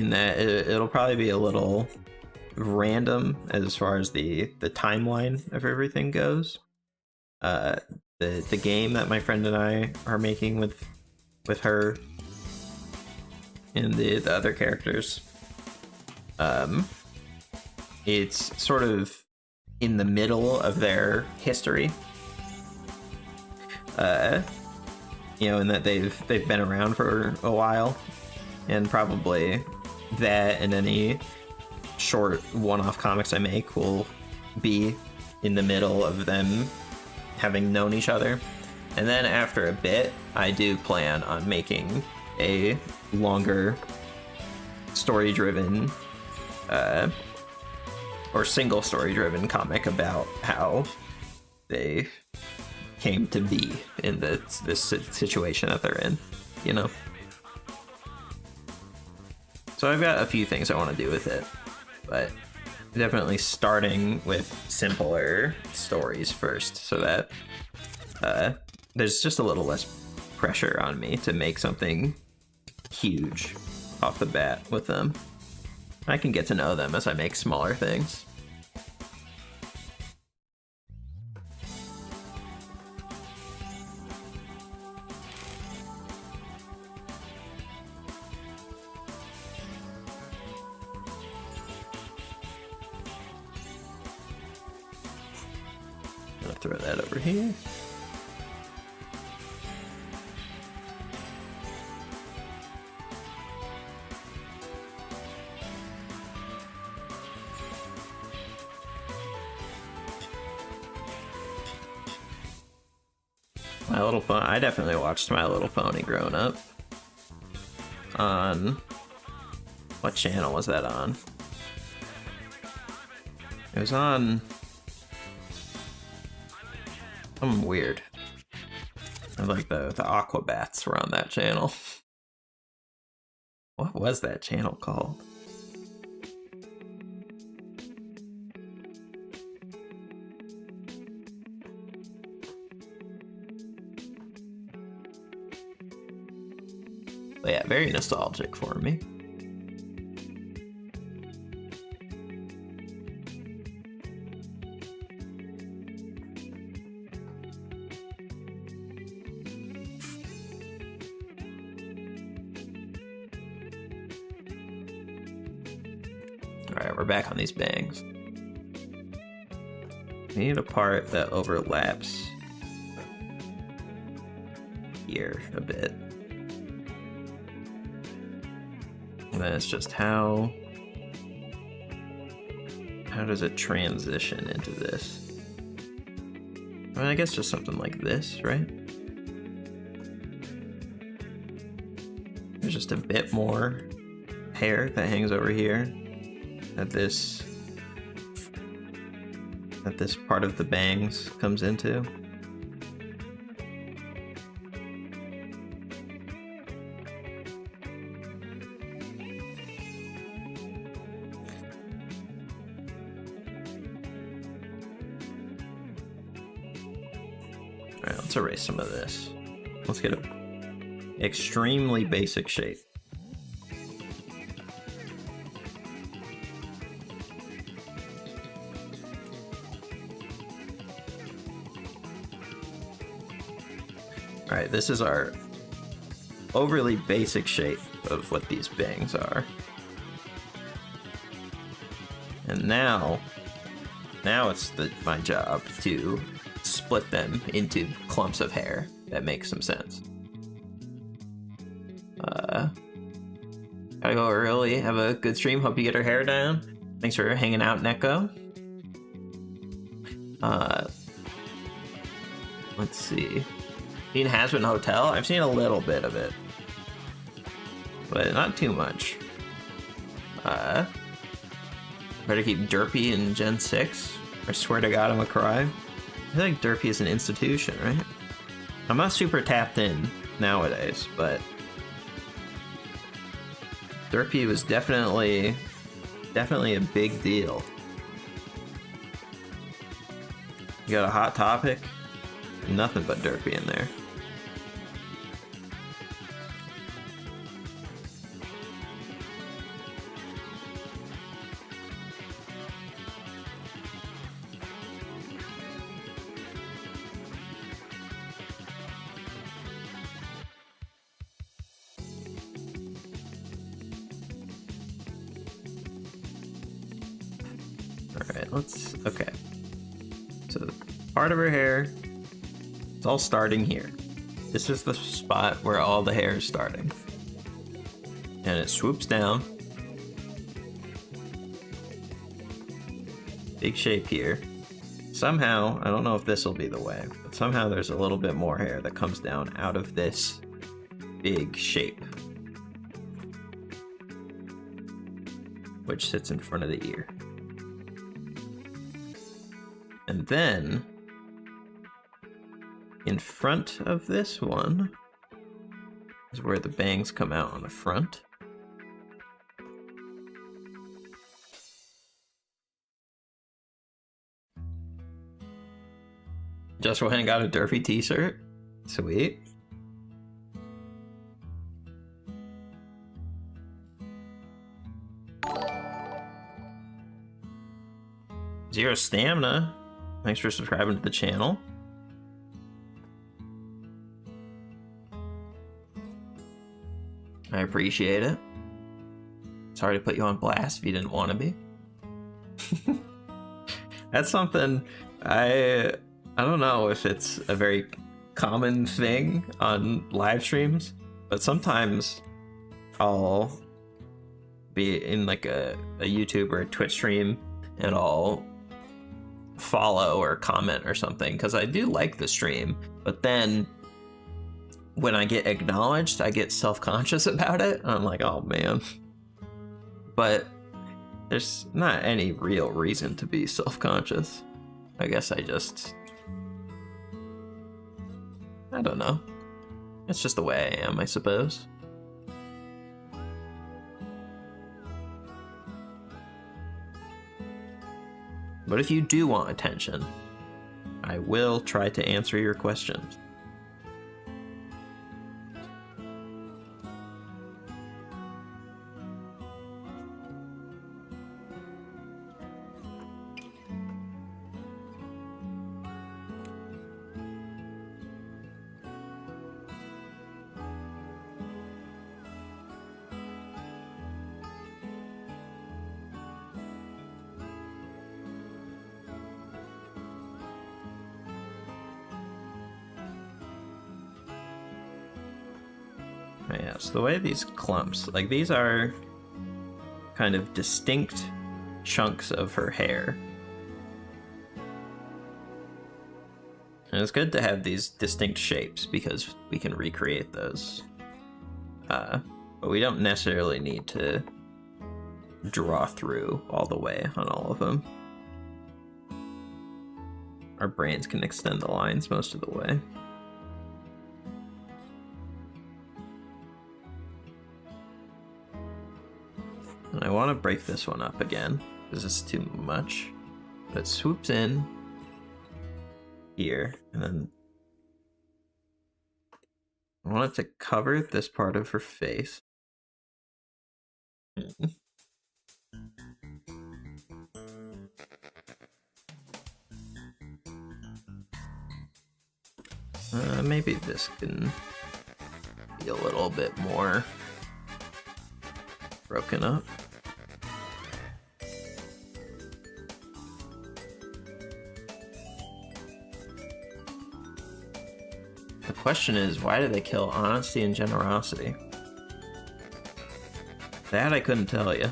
[SPEAKER 1] that it'll probably be a little random as far as the timeline of everything goes. The game that my friend and I are making with her and the other characters, it's sort of in the middle of their history. You know, in that they've been around for a while, and probably that and any short one-off comics I make will be in the middle of them having known each other. And then after a bit, I do plan on making a longer story-driven or single story-driven comic about how they came to be in this situation that they're in, you know? So I've got a few things I want to do with it, but definitely starting with simpler stories first, so that there's just a little less pressure on me to make something huge off the bat with them. I can get to know them as I make smaller things. I'm gonna throw that over here. My Little Pony. I definitely watched My Little Pony growing up. On what channel was that on? It was on something weird. Like the Aquabats were on that channel. What was that channel called? But yeah, very nostalgic for me. Alright, we're back on these bangs. We need a part that overlaps here a bit. And then it's just how does it transition into this? I mean, I guess just something like this, right? There's just a bit more hair that hangs over here that this part of the bangs comes into. Alright, let's erase some of this. Let's get an extremely basic shape. Alright, this is our overly basic shape of what these bangs are. And now it's my job to split them into clumps of hair that make some sense. Gotta go early. Have a good stream. Hope you get her hair down. Thanks for hanging out, Neko. Let's see. Seen Hazbin Hotel? I've seen a little bit of it, but not too much. Better keep Derpy in Gen 6. I swear to God, I'm a cry. I feel like Derpy is an institution, right? I'm not super tapped in nowadays, but Derpy was definitely a big deal. You got a hot topic? Nothing but Derpy in there. Okay. So part of her hair, it's all starting here. This is the spot where all the hair is starting. And it swoops down. Big shape here. Somehow, I don't know if this will be the way, but somehow there's a little bit more hair that comes down out of this big shape, which sits in front of the ear. And then, in front of this one, is where the bangs come out on the front. Just went and got a Derpy t-shirt. Sweet. Zero stamina. Thanks for subscribing to the channel. I appreciate it. Sorry to put you on blast if you didn't want to be. That's something I don't know if it's a very common thing on live streams, but sometimes I'll be in like a YouTube or a Twitch stream and I'll follow or comment or something because I do like the stream, but then when I get acknowledged I get self-conscious about it. I'm like, oh man. But there's not any real reason to be self-conscious. I guess I don't know. It's just the way I am, I suppose. But if you do want attention, I will try to answer your questions. Oh, yeah, so the way these clumps, like these are kind of distinct chunks of her hair. And it's good to have these distinct shapes because we can recreate those. But we don't necessarily need to draw through all the way on all of them. Our brains can extend the lines most of the way. And I want to break this one up again because it's too much. But it swoops in here, and then I want it to cover this part of her face. Maybe this can be a little bit more broken up. The question is, why did they kill honesty and generosity? That I couldn't tell you.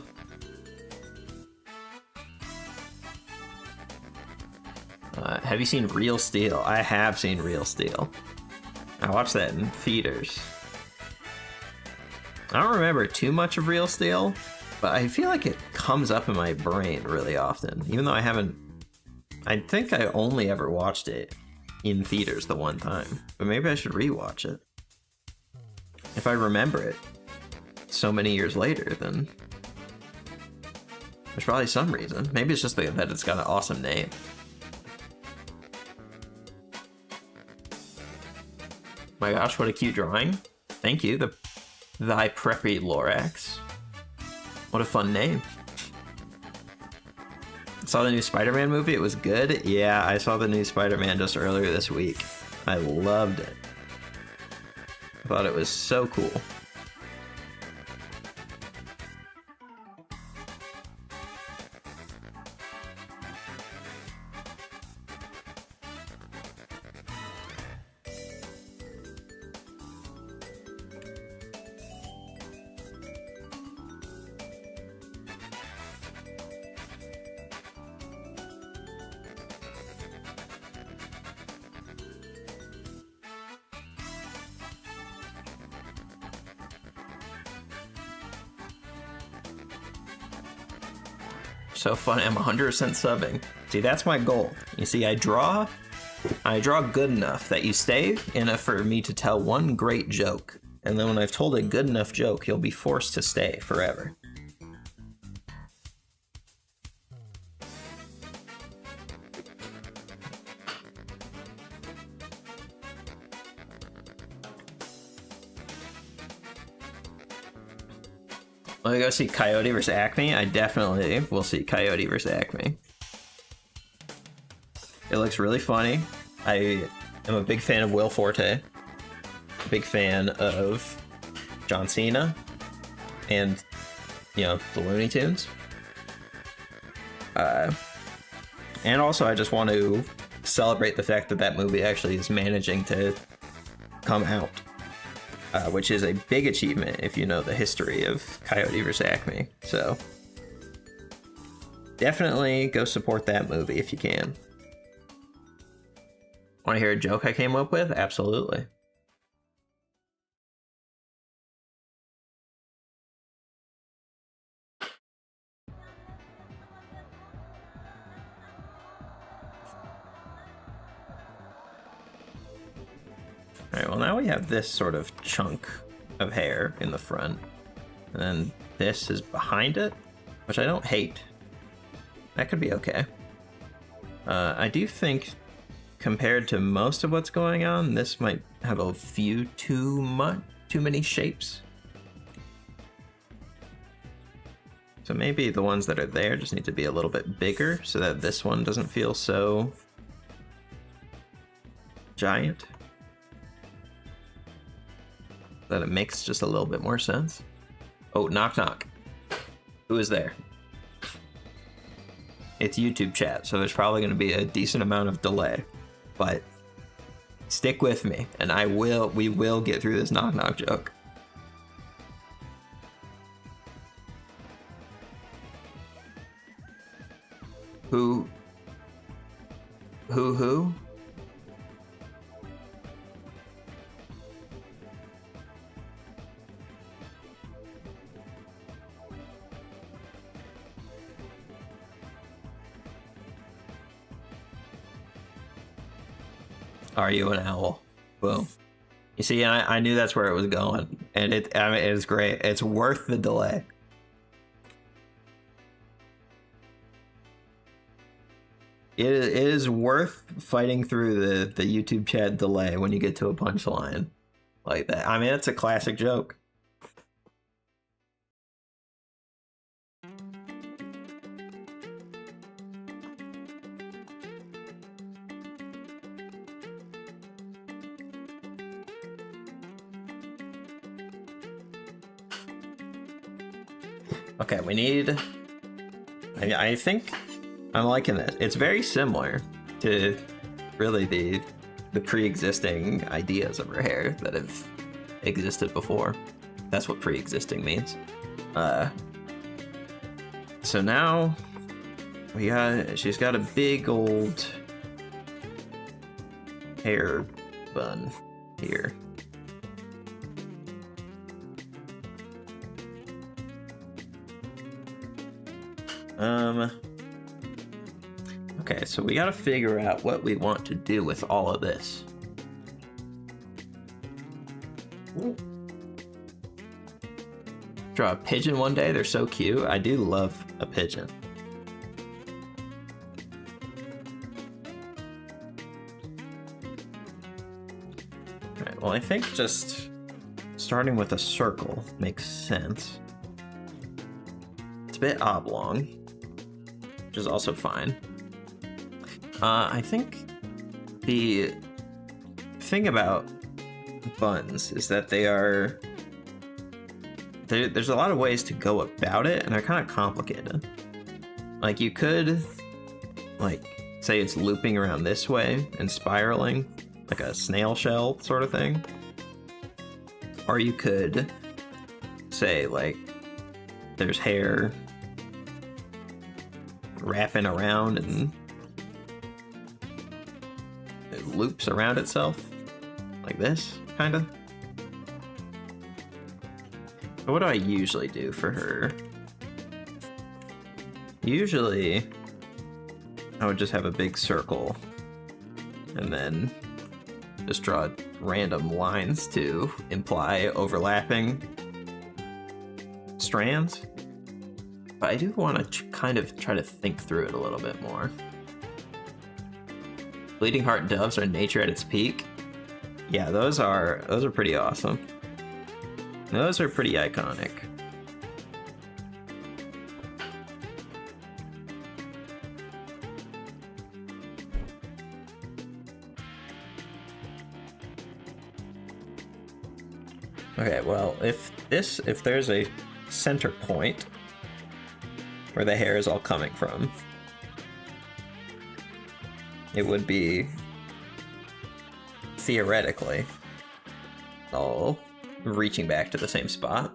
[SPEAKER 1] Have you seen Real Steel? I have seen Real Steel. I watched that in theaters. I don't remember too much of Real Steel, but I feel like it comes up in my brain really often, even though I haven't... I think I only ever watched it in theaters the one time, but maybe I should rewatch it. If I remember it so many years later, then there's probably some reason. Maybe it's just that it's got an awesome name. My gosh, what a cute drawing. Thank you, Thy Preppy Lorax. What a fun name. Saw the new Spider-Man movie, it was good. Yeah, I saw the new Spider-Man just earlier this week. I loved it. I thought it was so cool. So fun. I'm 100% subbing. See, that's my goal. You see, I draw good enough that you stay enough for me to tell one great joke. And then when I've told a good enough joke, you'll be forced to stay forever. Want to go see Coyote vs. Acme? I definitely will see Coyote vs. Acme. It looks really funny. I am a big fan of Will Forte. Big fan of John Cena. And, you know, the Looney Tunes. And also I just want to celebrate the fact that that movie actually is managing to come out. Which is a big achievement if you know the history of Coyote vs. Acme. So definitely go support that movie if you can. Want to hear a joke I came up with? Absolutely. Alright, well now we have this sort of chunk of hair in the front. And then this is behind it, which I don't hate. That could be okay. I do think, compared to most of what's going on, this might have a few too many shapes. So maybe the ones that are there just need to be a little bit bigger so that this one doesn't feel so giant. That it makes just a little bit more sense. Oh, knock knock. Who is there? It's YouTube chat, so there's probably going to be a decent amount of delay, but stick with me, and we will get through this knock knock joke. Who? Who? Are you an owl? Boom. You see, I knew that's where it was going, and I mean, it's great. It's worth the delay. It is worth fighting through the YouTube chat delay when you get to a punchline like that. I mean, it's a classic joke. Okay, we need... I think I'm liking this. It's very similar to really the pre-existing ideas of her hair that have existed before. That's what pre-existing means. So now she's got a big old hair bun here. Okay, so we gotta figure out what we want to do with all of this. Ooh. Draw a pigeon one day, they're so cute. I do love a pigeon. Alright, well I think just starting with a circle makes sense. It's a bit oblong, which is also fine. I think the thing about buns is that there's a lot of ways to go about it, and they're kind of complicated. Like, you could, like, say it's looping around this way and spiraling, like a snail shell sort of thing. Or you could say, like, there's hair wrapping around and it loops around itself like this, kind of. What do I usually do for her? Usually I would just have a big circle and then just draw random lines to imply overlapping strands. But I do want to kind of try to think through it a little bit more. Bleeding Heart doves are nature at its peak. Yeah, those are pretty awesome. Those are pretty iconic. Okay, well, if there's a center point where the hair is all coming from, it would be theoretically all reaching back to the same spot.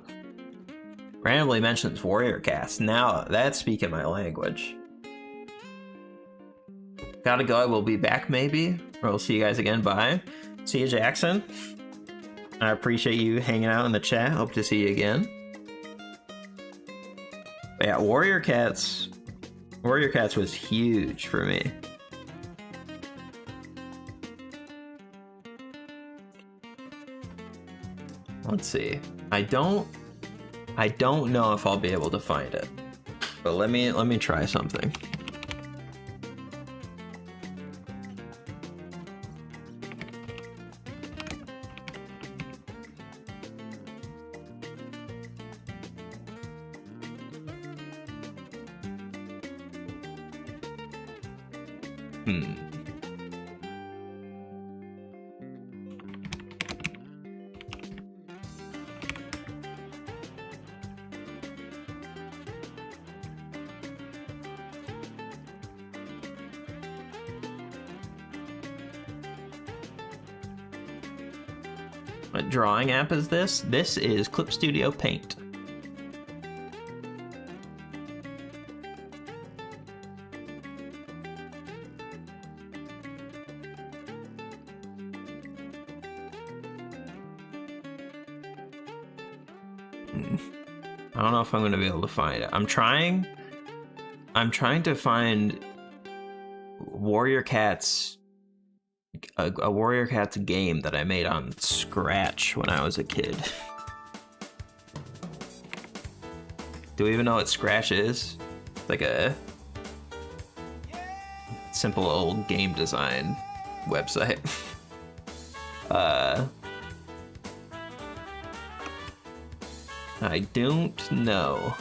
[SPEAKER 1] Randomly mentions Warrior Cast. Now that's speaking my language. Gotta go. I will be back maybe, or we'll see you guys again. Bye. See you, Jackson. I appreciate you hanging out in the chat. Hope to see you again. But yeah, Warrior Cats was huge for me. Let's see. I don't know if I'll be able to find it, but let me try something. What drawing app is this? This is Clip Studio Paint. I don't know if I'm gonna be able to find it. I'm trying to find Warrior Cats, a Warrior Cats game that I made on Scratch when I was a kid. Do we even know what Scratch is? Like a simple old game design website. I don't know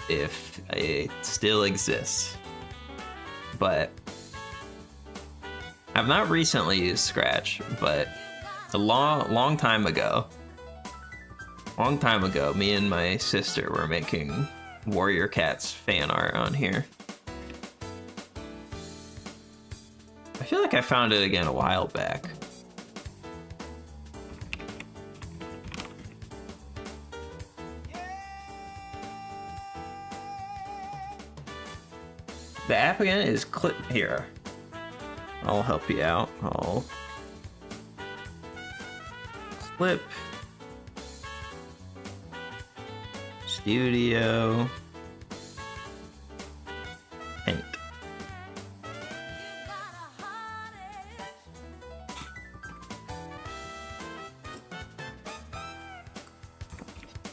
[SPEAKER 1] if it still exists, but I've not recently used Scratch, but a long time ago, me and my sister were making Warrior Cats fan art on here. I feel like I found it again a while back. The app again is Clip here. I'll help you out. I'll Clip Studio Paint.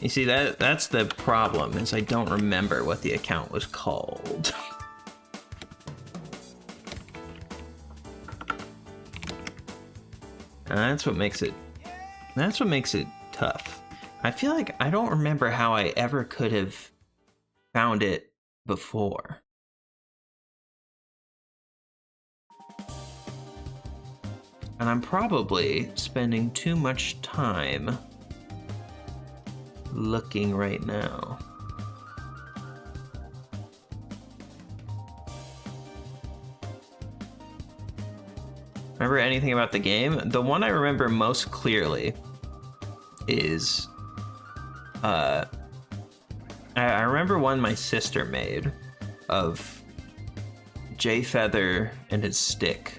[SPEAKER 1] You see, that's the problem, is I don't remember what the account was called. And that's what makes it tough. I feel like I don't remember how I ever could have found it before. And I'm probably spending too much time looking right now. Remember anything about the game? The one I remember most clearly is I remember one my sister made of Jay Feather and his stick,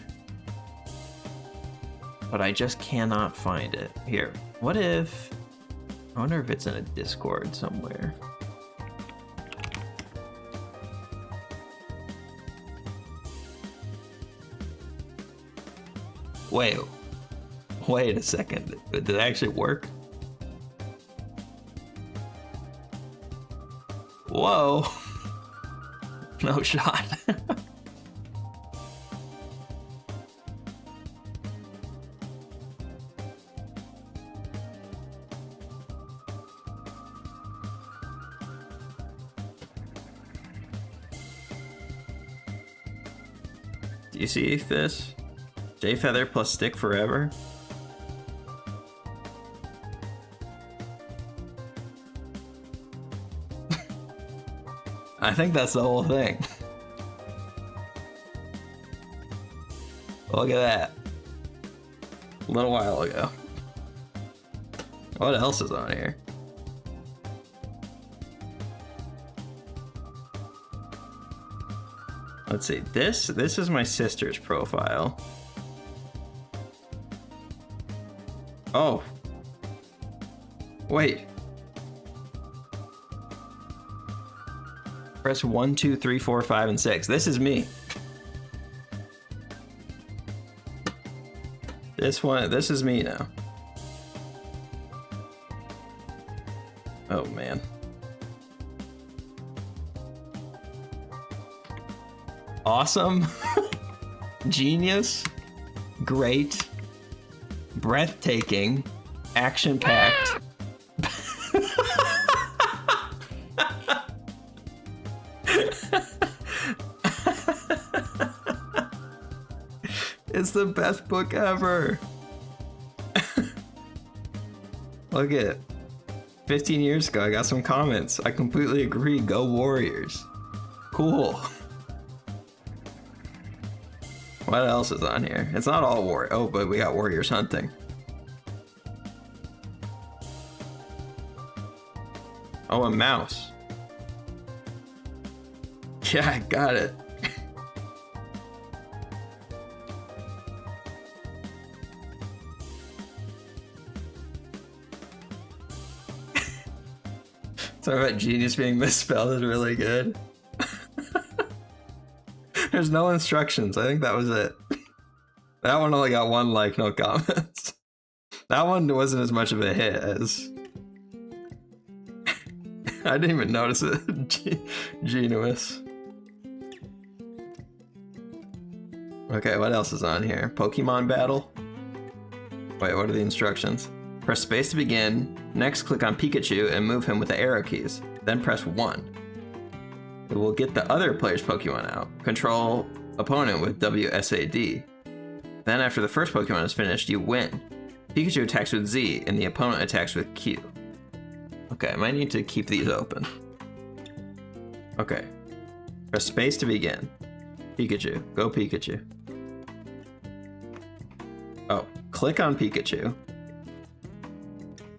[SPEAKER 1] but I just cannot find it. Here, what if, I wonder if it's in a Discord somewhere. Wait a second. Did it actually work? Whoa. No shot. Do you see this? Jay Feather plus stick forever? I think that's the whole thing. Look at that. A little while ago. What else is on here? Let's see. This is my sister's profile. Oh. Wait. Press 1, 2, 3, 4, 5, and 6. This is me. This is me now. Oh man. Awesome. Genius. Great. Breathtaking. Action-packed. It's the best book ever. Look at 15 years ago, I got some comments. I completely agree. Go Warriors. Cool. What else is on here? It's not all war. Oh, but we got Warriors hunting. Oh, a mouse. Yeah, I got it. Sorry about genius being misspelled is really good. There's no instructions. I think that was it. That one only got 1 like, no comments. That one wasn't as much of a hit as... I didn't even notice it. Genius. Okay, what else is on here? Pokemon battle? Wait, what are the instructions? Press space to begin. Next, click on Pikachu and move him with the arrow keys. Then press 1. It will get the other player's Pokemon out. Control opponent with WSAD. Then after the first Pokemon is finished, you win. Pikachu attacks with Z and the opponent attacks with Q. Okay, I might need to keep these open. Okay. Press space to begin. Pikachu. Go Pikachu. Oh, click on Pikachu.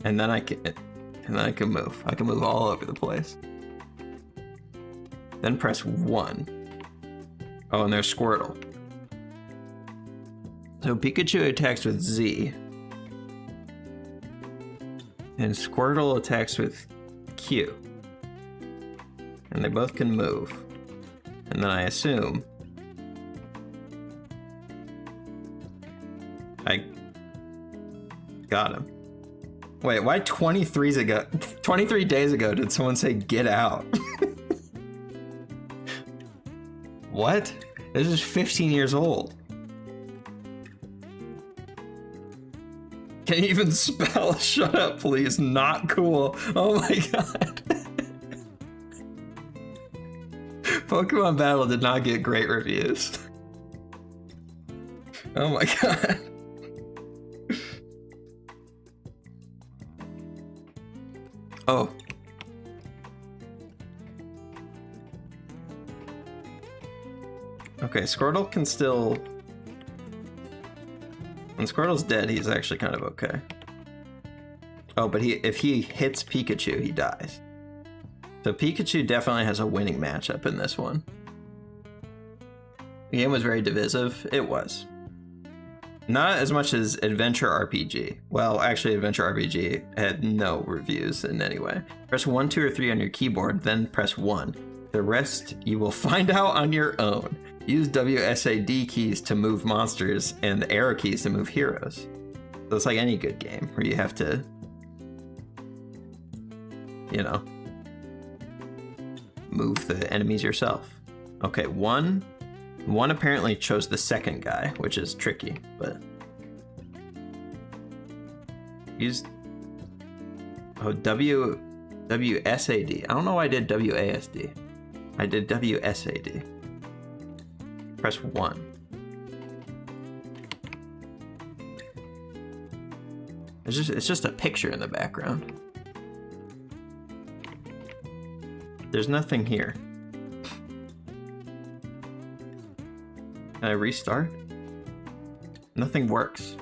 [SPEAKER 1] And then I can move. I can move all over the place. Then press 1. Oh, and there's Squirtle. So Pikachu attacks with Z. And Squirtle attacks with Q. And they both can move. And then I assume I got him. Wait, why 23 days ago did someone say get out? What? This is 15 years old. Can you even spell? Shut up, please. Not cool. Oh my god. Pokemon Battle did not get great reviews. Oh my god. Oh. Okay, Squirtle can still... When Squirtle's dead, he's actually kind of okay. Oh, but if he hits Pikachu, he dies. So Pikachu definitely has a winning matchup in this one. The game was very divisive. It was. Not as much as Adventure RPG. Well, actually, Adventure RPG had no reviews in any way. Press 1, 2, or 3 on your keyboard, then press 1. The rest you will find out on your own. Use WSAD keys to move monsters and the arrow keys to move heroes. So it's like any good game where you have to, you know, move the enemies yourself. Okay, one apparently chose the second guy, which is tricky, but use WSAD. I don't know why I did WASD. I did WSAD. Press 1. It's just a picture in the background. There's nothing here. Can I restart? Nothing works.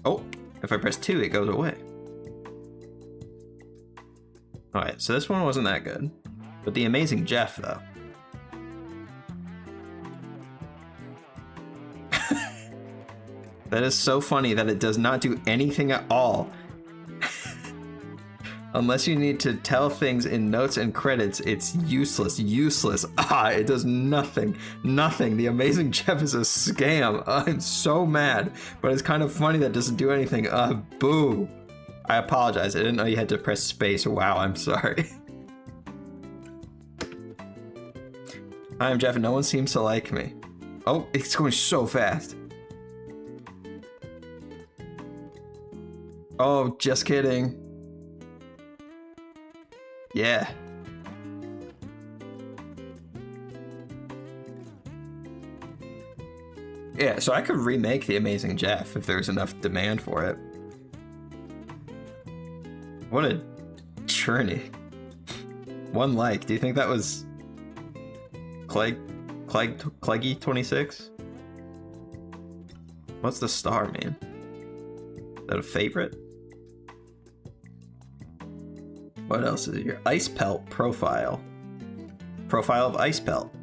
[SPEAKER 1] Oh, if I press 2, it goes away. Alright, so this one wasn't that good. But the Amazing Jeff, though. That is so funny that it does not do anything at all. Unless you need to tell things in notes and credits, it's useless. It does nothing. The Amazing Jeff is a scam. I'm so mad, but it's kind of funny that it doesn't do anything. Boo. I apologize. I didn't know you had to press space. Wow, I'm sorry. Hi, I'm Jeff, and no one seems to like me. Oh, it's going so fast. Oh, just kidding. Yeah. Yeah, so I could remake the Amazing Jeff if there was enough demand for it. What a journey. 1 like. Do you think that was Cleggy 26? What's the star mean? Is that a favorite? What else is here? Ice Pelt profile. Profile of Ice Pelt.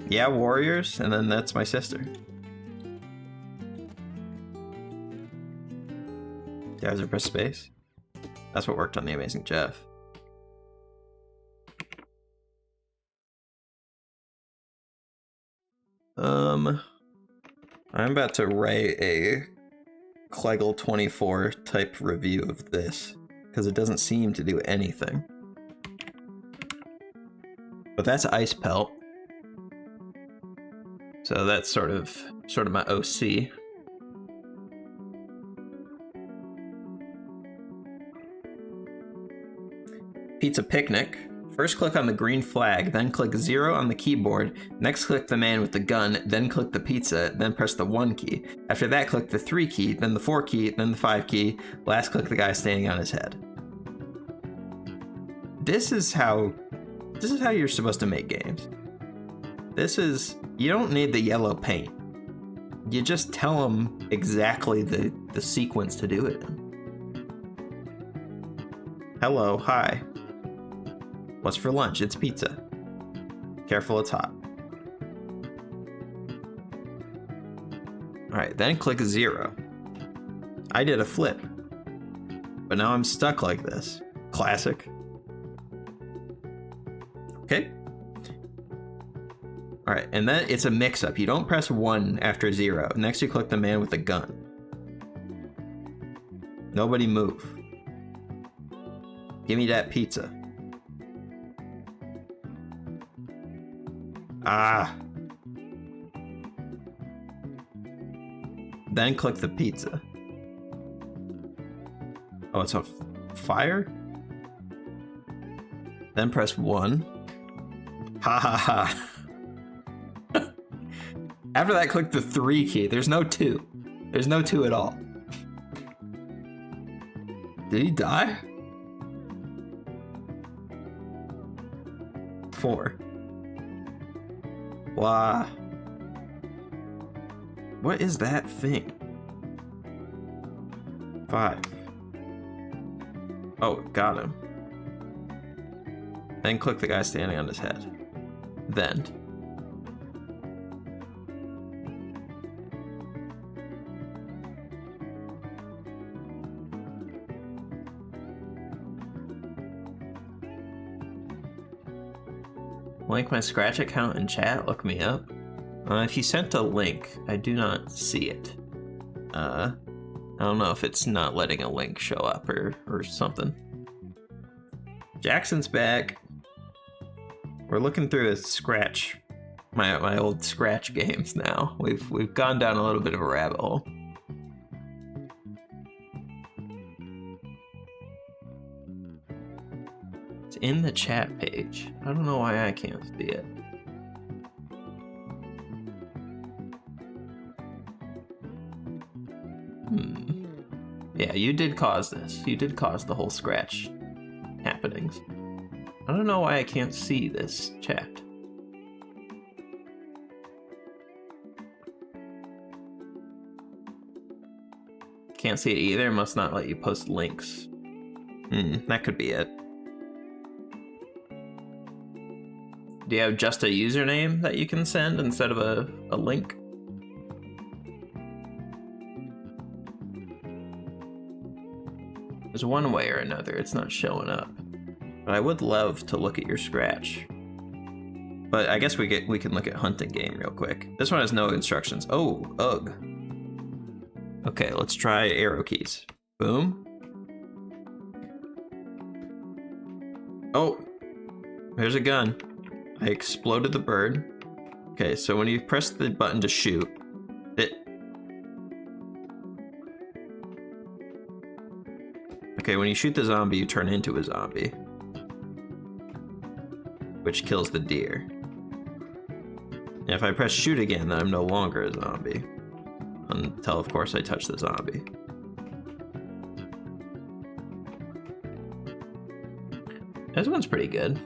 [SPEAKER 1] Yeah, warriors, and then that's my sister. Guys, press space. That's what worked on The Amazing Jeff. I'm about to write a Kleggel 24 type review of this, because it doesn't seem to do anything. But that's Ice Pelt. So that's sort of my OC. Pizza Picnic. First click on the green flag, then click 0 on the keyboard, next click the man with the gun, then click the pizza, then press the 1 key. After that, click the 3 key, then the 4 key, then the 5 key, last click the guy standing on his head. This is how you're supposed to make games. You don't need the yellow paint. You just tell them exactly the sequence to do it in. Hello, hi. What's for lunch? It's pizza. Careful, it's hot. All right, then click 0. I did a flip, but now I'm stuck like this. Classic. Okay. All right, and then it's a mix-up. You don't press 1 after 0. Next, you click the man with the gun. Nobody move. Give me that pizza. Ah. Then click the pizza. Oh, it's on fire? Then press 1. Ha ha ha. After that, click the 3 key. There's no 2. There's no 2 at all. Did he die? 4. Blah. What is that thing? 5. Oh, got him. Then click the guy standing on his head. Then. Link my Scratch account in chat, look me up. If you sent a link, I do not see it. I don't know if it's not letting a link show up or something. Jackson's back. We're looking through his Scratch, my old Scratch games now. We've gone down a little bit of a rabbit hole. It's in the chat page. I don't know why I can't see it. Yeah, you did cause this. You did cause the whole Scratch happenings. I don't know why I can't see this chat. Can't see it either. Must not let you post links. That could be it. Do you have just a username that you can send instead of a link? There's one way or another, it's not showing up. But I would love to look at your Scratch. But I guess we can look at Hunting Game real quick. This one has no instructions. Oh, ugh. Okay, let's try arrow keys. Boom. Oh, there's a gun. I exploded the bird. Okay, so when you press the button to shoot, Okay, when you shoot the zombie, you turn into a zombie, which kills the deer. And if I press shoot again, then I'm no longer a zombie. Until, of course, I touch the zombie. This one's pretty good.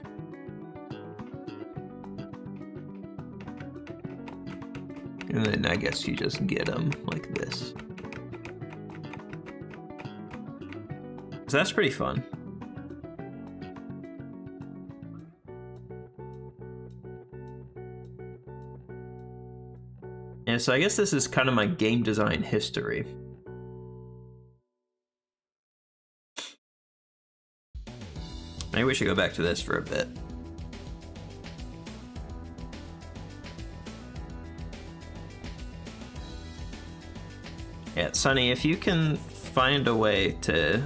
[SPEAKER 1] And then I guess you just get them like this. So that's pretty fun. And so I guess this is kind of my game design history. Maybe we should go back to this for a bit. Yeah, Sunny, if you can find a way to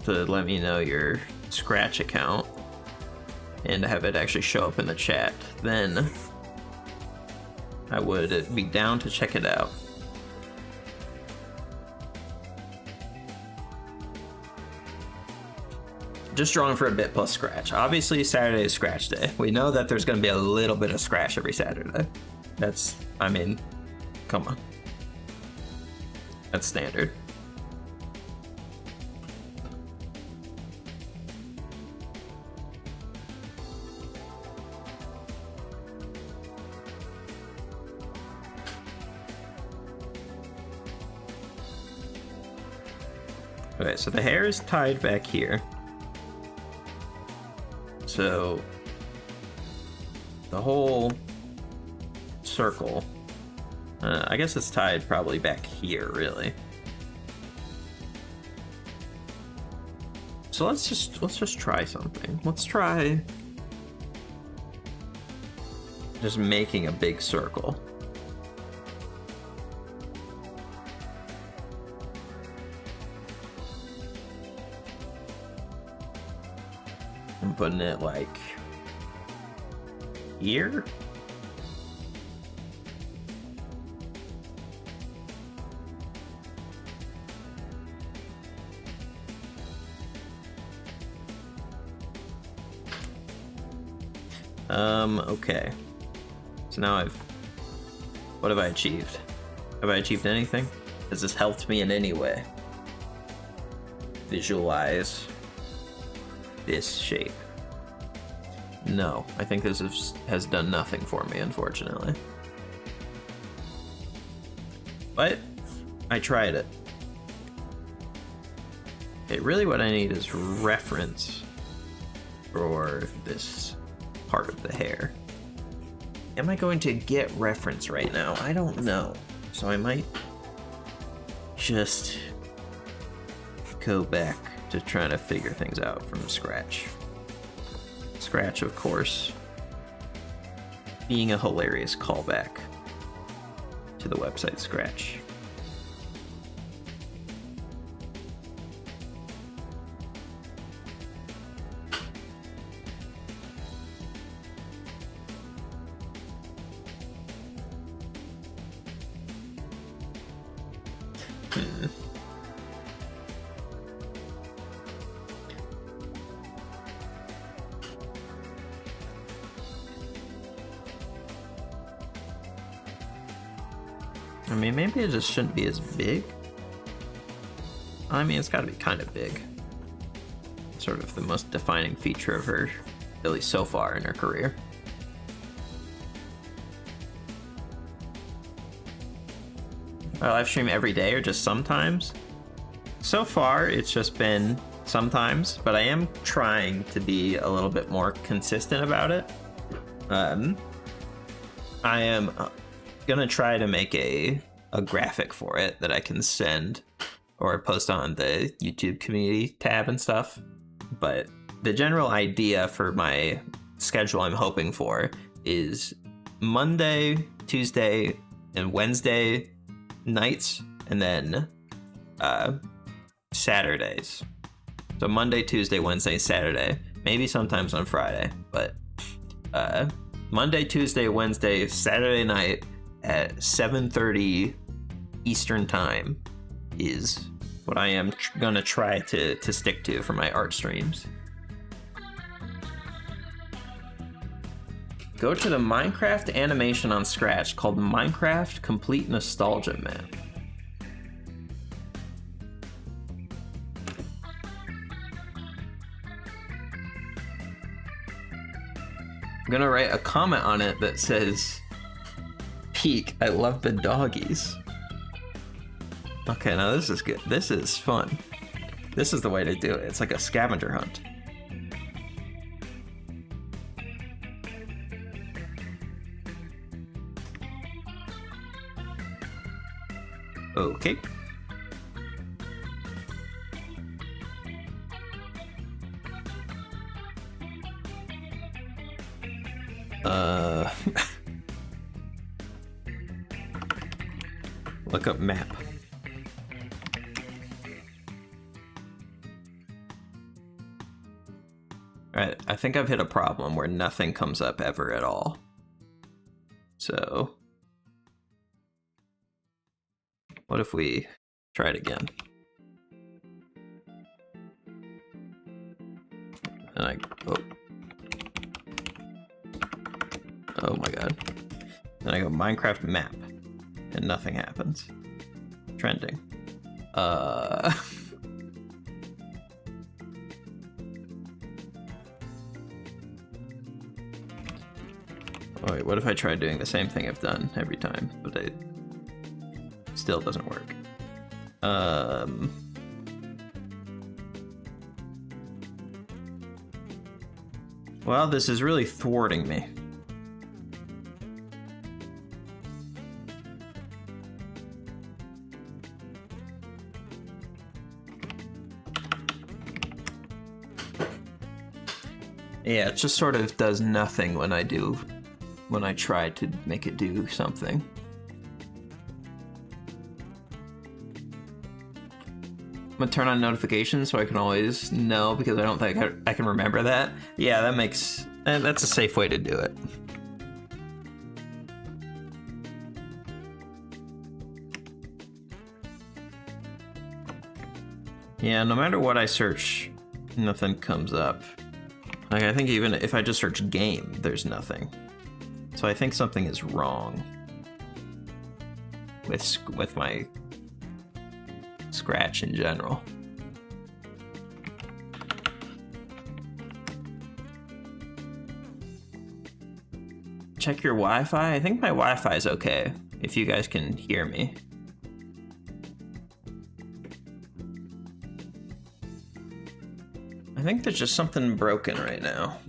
[SPEAKER 1] let me know your Scratch account and have it actually show up in the chat, then I would be down to check it out. Just drawing for a bit plus Scratch. Obviously, Saturday is Scratch Day. We know that there's going to be a little bit of Scratch every Saturday. That's, I mean, come on. That's standard. Okay, so the hair is tied back here. So the whole circle, I guess it's tied probably back here, really. So let's just try something. Let's try just making a big circle. I'm putting it like here. Okay. So now what have I achieved? Have I achieved anything? Has this helped me in any way visualize this shape? No, I think this has done nothing for me, unfortunately. But I tried it. Okay, really what I need is reference for this part of the hair. Am I going to get reference right now? I don't know. So I might just go back to trying to figure things out from scratch. Scratch, of course, being a hilarious callback to the website Scratch. I mean, maybe it just shouldn't be as big. I mean, it's got to be kind of big. It's sort of the most defining feature of her, at least so far in her career. I live stream every day or just sometimes? So far, it's just been sometimes, but I am trying to be a little bit more consistent about it. I am gonna try to make a graphic for it that I can send or post on the YouTube community tab and stuff. But the general idea for my schedule I'm hoping for is Monday, Tuesday, and Wednesday nights, and then Saturdays. So Monday, Tuesday, Wednesday, Saturday, maybe sometimes on Friday, but Monday, Tuesday, Wednesday, Saturday night at 7:30 Eastern time is what I am gonna try to stick to for my art streams. Go to the Minecraft animation on Scratch called Minecraft Complete Nostalgia Map. I'm gonna write a comment on it that says, "Peak, I love the doggies." Okay, now this is good. This is fun. This is the way to do it. It's like a scavenger hunt. Okay. Look up map. Alright, I think I've hit a problem where nothing comes up ever at all. So, what if we try it again? And oh my god. Then I go Minecraft map, and nothing happens. Trending. Oh wait, what if I try doing the same thing I've done every time, but it still doesn't work? Well, this is really thwarting me. Yeah, it just sort of does nothing when I try to make it do something. I'm gonna turn on notifications so I can always know, because I don't think I can remember that. Yeah, that's a safe way to do it. Yeah, no matter what I search, nothing comes up. Like, I think even if I just search game, there's nothing. So I think something is wrong with my Scratch in general. Check your Wi-Fi? I think my Wi-Fi is okay, if you guys can hear me. I think there's just something broken right now.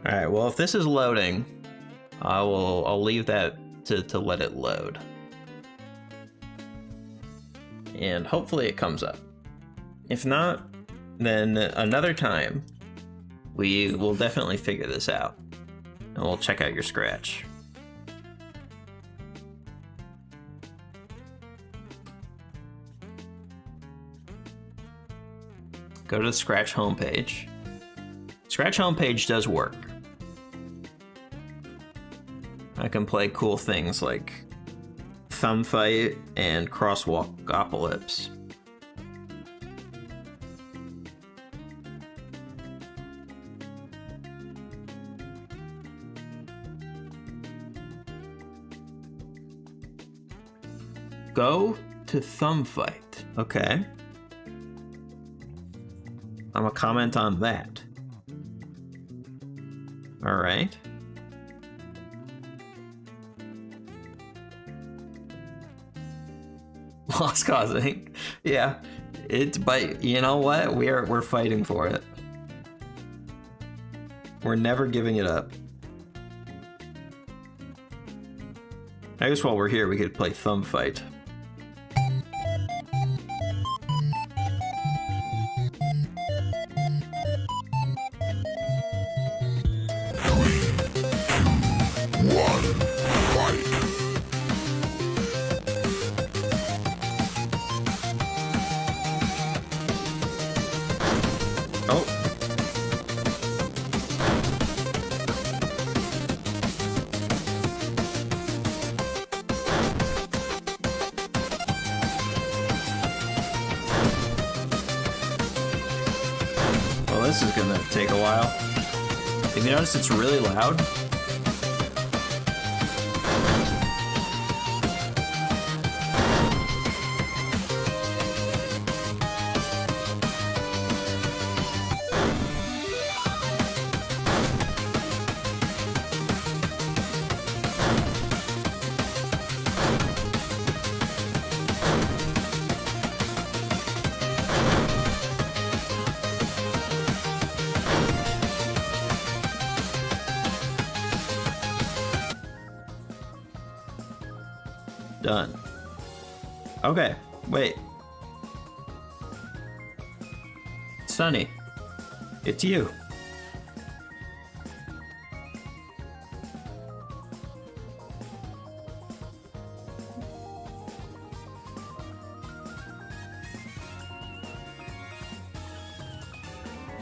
[SPEAKER 1] Alright, well, if this is loading, I'll leave that to let it load. And hopefully it comes up. If not, then another time, we will definitely figure this out. And we'll check out your Scratch. Go to the Scratch homepage. Scratch homepage does work. I can play cool things like Thumb Fight and Crosswalkopolis. Go to Thumb Fight. Okay. I'm gonna comment on that. All right. Lost Cause Inc. Yeah, but you know what? We're fighting for it. We're never giving it up. I guess while we're here, we could play Thumb Fight. This is gonna take a while. Have you noticed it's really loud? Done. Okay, wait. Sunny, it's you.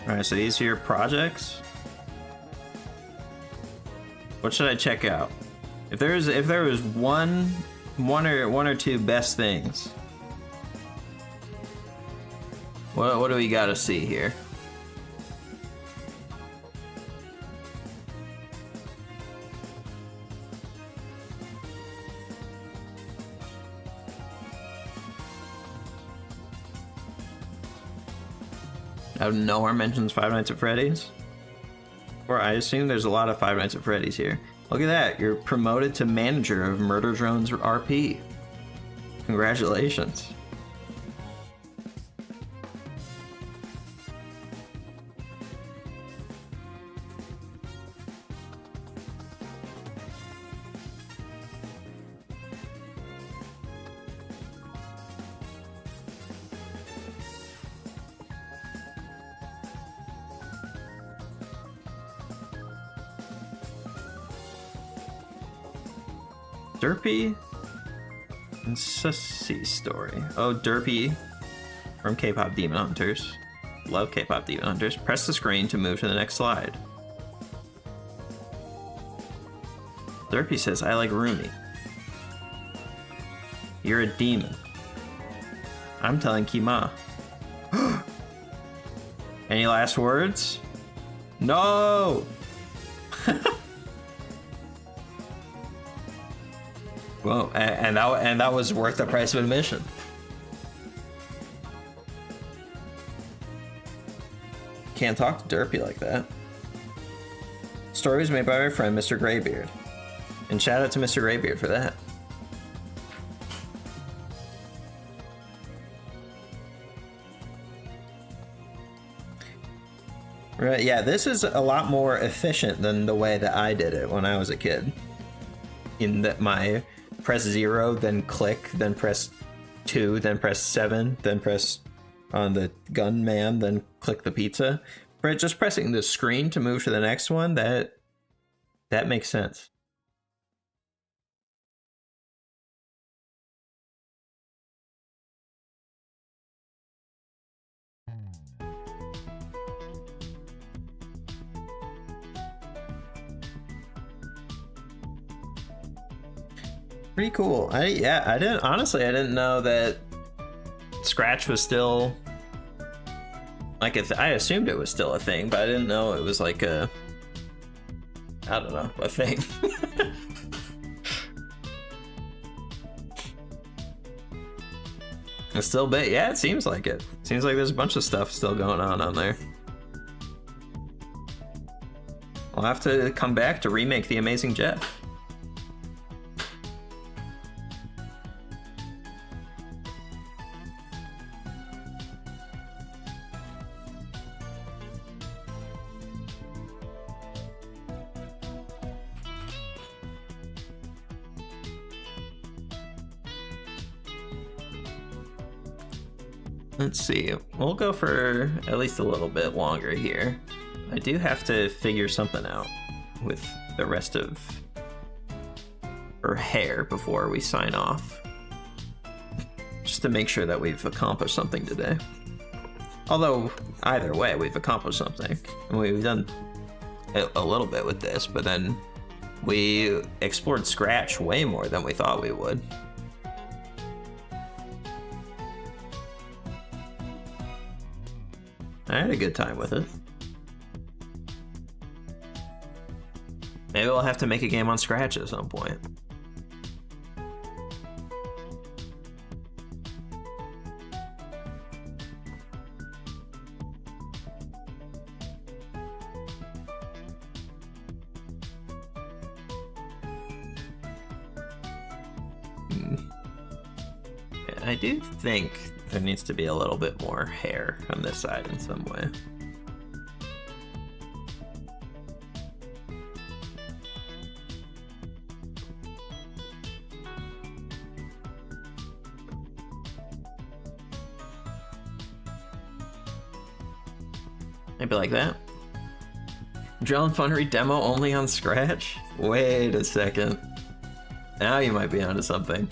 [SPEAKER 1] All right, so these are your projects. What should I check out? If there was one or two best things, what do we got to see here? Out of nowhere mentions Five Nights at Freddy's. Or I assume there's a lot of Five Nights at Freddy's here. Look at that, you're promoted to manager of Murder Drones RP. Congratulations. Derpy and Sussy story. Oh, Derpy from K-pop Demon Hunters. Love K-pop Demon Hunters. Press the screen to move to the next slide. Derpy says, I like Rooney. You're a demon. I'm telling Kima. Any last words? No! Well, and that was worth the price of admission. Can't talk to Derpy like that. Story was made by my friend Mr. Greybeard. And shout out to Mr. Greybeard for that. Right, yeah, this is a lot more efficient than the way that I did it when I was a kid. In that my press 0, then click, then press 2, then press 7, then press on the gunman, then click the pizza. But just pressing the screen to move to the next one, that makes sense. Pretty cool. I didn't know that Scratch was still like I assumed it was still a thing, but I didn't know it was like a, I don't know, a thing. It's still big. Yeah, it seems like it. Seems like there's a bunch of stuff still going on there. We'll have to come back to remake The Amazing Jeff. Let's see, we'll go for at least a little bit longer here. I do have to figure something out with the rest of her hair before we sign off. Just to make sure that we've accomplished something today. Although, either way, we've accomplished something. And we've done a little bit with this, but then we explored Scratch way more than we thought we would. I had a good time with it. Maybe we'll have to make a game on Scratch at some point. I do think there needs to be a little bit more hair on this side in some way. Maybe like that. Drell and Funnery demo only on Scratch? Wait a second. Now you might be onto something.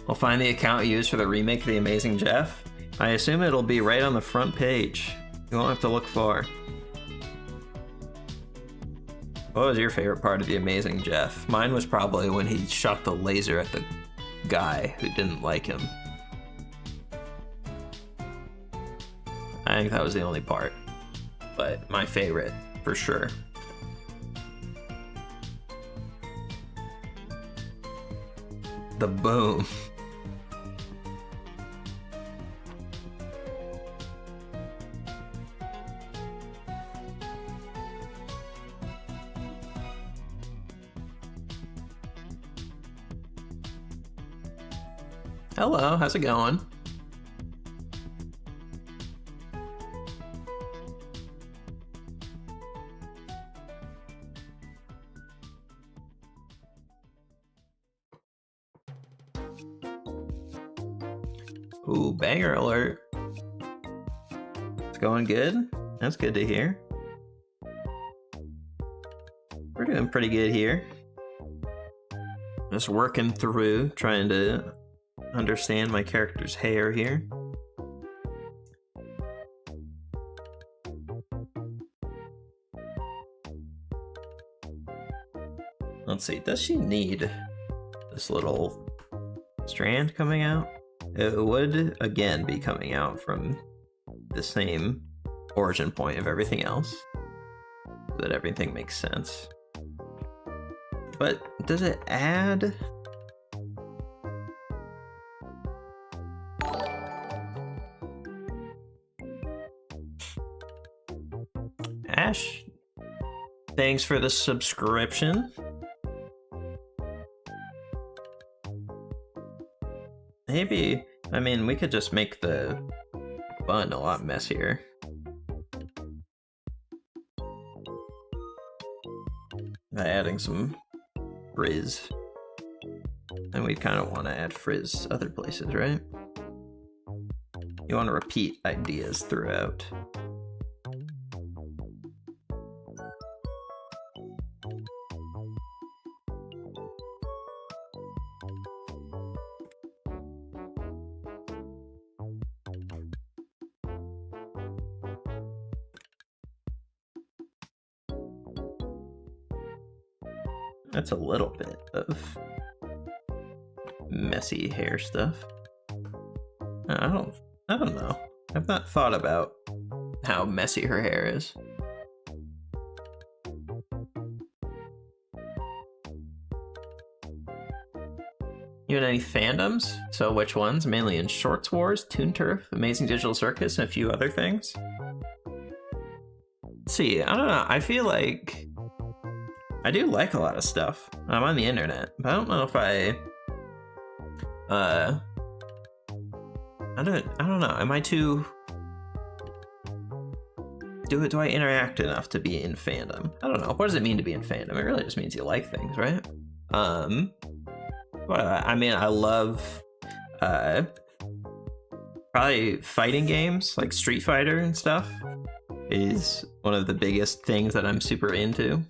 [SPEAKER 1] We'll find the account used for the remake of The Amazing Jeff. I assume it'll be right on the front page. You won't have to look far. What was your favorite part of The Amazing Jeff? Mine was probably when he shot the laser at the guy who didn't like him. I think that was the only part, but my favorite, for sure. The boom. Hello, how's it going? Ooh, banger alert. It's going good. That's good to hear. We're doing pretty good here. Just working through, trying to understand my character's hair here. Let's see, does she need this little strand coming out? It would, again, be coming out from the same origin point of everything else, so that everything makes sense. But does it add? Ash, thanks for the subscription. Maybe, I mean, we could just make the bun a lot messier. By adding some frizz. And we kind of want to add frizz other places, right? You want to repeat ideas throughout. That's a little bit of messy hair stuff. I don't know. I've not thought about how messy her hair is. You in any fandoms? So which ones? Mainly in Shorts Wars, Toon Turf, Amazing Digital Circus, and a few other things. Let's see, I don't know. I feel like I do like a lot of stuff. I'm on the internet, but I don't know if I don't know. Am I too do I interact enough to be in fandom? I don't know. What does it mean to be in fandom? It really just means you like things, right? But I mean, I love probably fighting games like Street Fighter and stuff is one of the biggest things that I'm super into.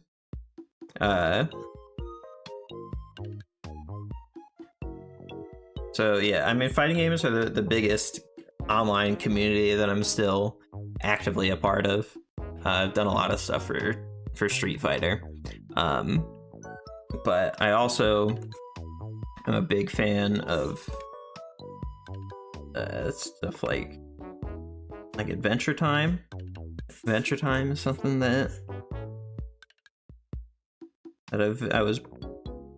[SPEAKER 1] So yeah, I mean, fighting games are the biggest online community that I'm still actively a part of. I've done a lot of stuff for Street Fighter, but I also am a big fan of stuff like Adventure Time. Adventure Time is something that I was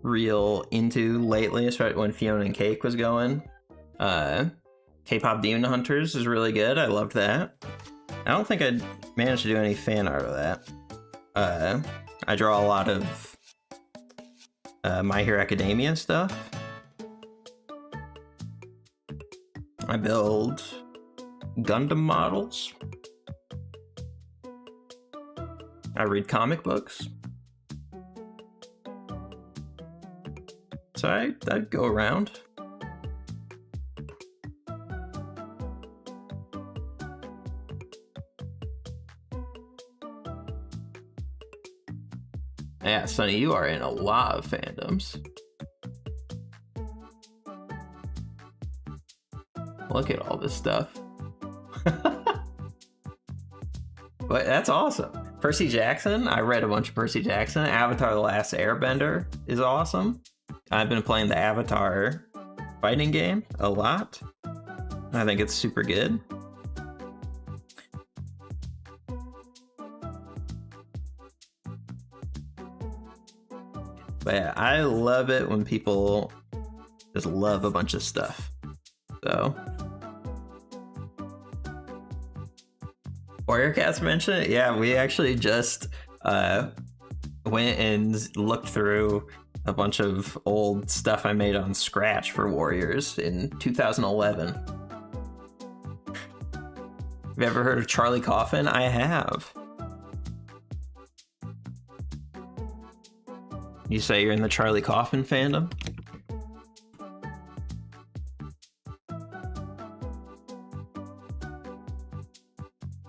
[SPEAKER 1] real into lately, especially when Fiona and Cake was going. K-pop Demon Hunters is really good. I loved that. I don't think I'd managed to do any fan art of that. I draw a lot of My Hero Academia stuff. I build Gundam models. I read comic books. So I'd go around. Yeah, Sonny, you are in a lot of fandoms. Look at all this stuff. But that's awesome. Percy Jackson, I read a bunch of Percy Jackson. Avatar The Last Airbender is awesome. I've been playing the Avatar fighting game a lot. I think it's super good. But yeah, I love it when people just love a bunch of stuff. So Warrior Cats mentioned it. Yeah, we actually just went and looked through a bunch of old stuff I made on Scratch for Warriors in 2011. Have you ever heard of Charlie Coffin? I have. You say you're in the Charlie Coffin fandom?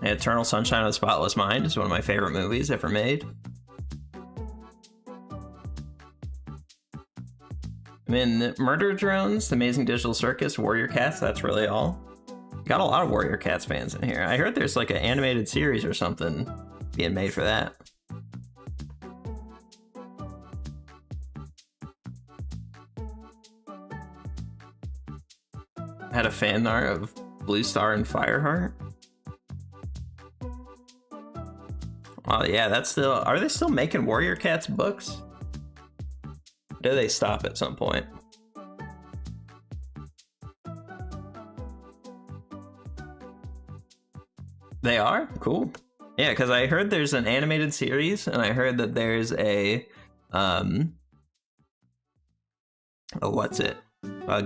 [SPEAKER 1] Eternal Sunshine of the Spotless Mind is one of my favorite movies ever made. I mean, Murder Drones, The Amazing Digital Circus, Warrior Cats, that's really all. Got a lot of Warrior Cats fans in here. I heard there's like an animated series or something being made for that. Had a fan art of Blue Star and Fireheart. Oh yeah, that's still. Are they still making Warrior Cats books? Or do they stop at some point? They are? Cool. Yeah, because I heard there's an animated series, and I heard that there's a a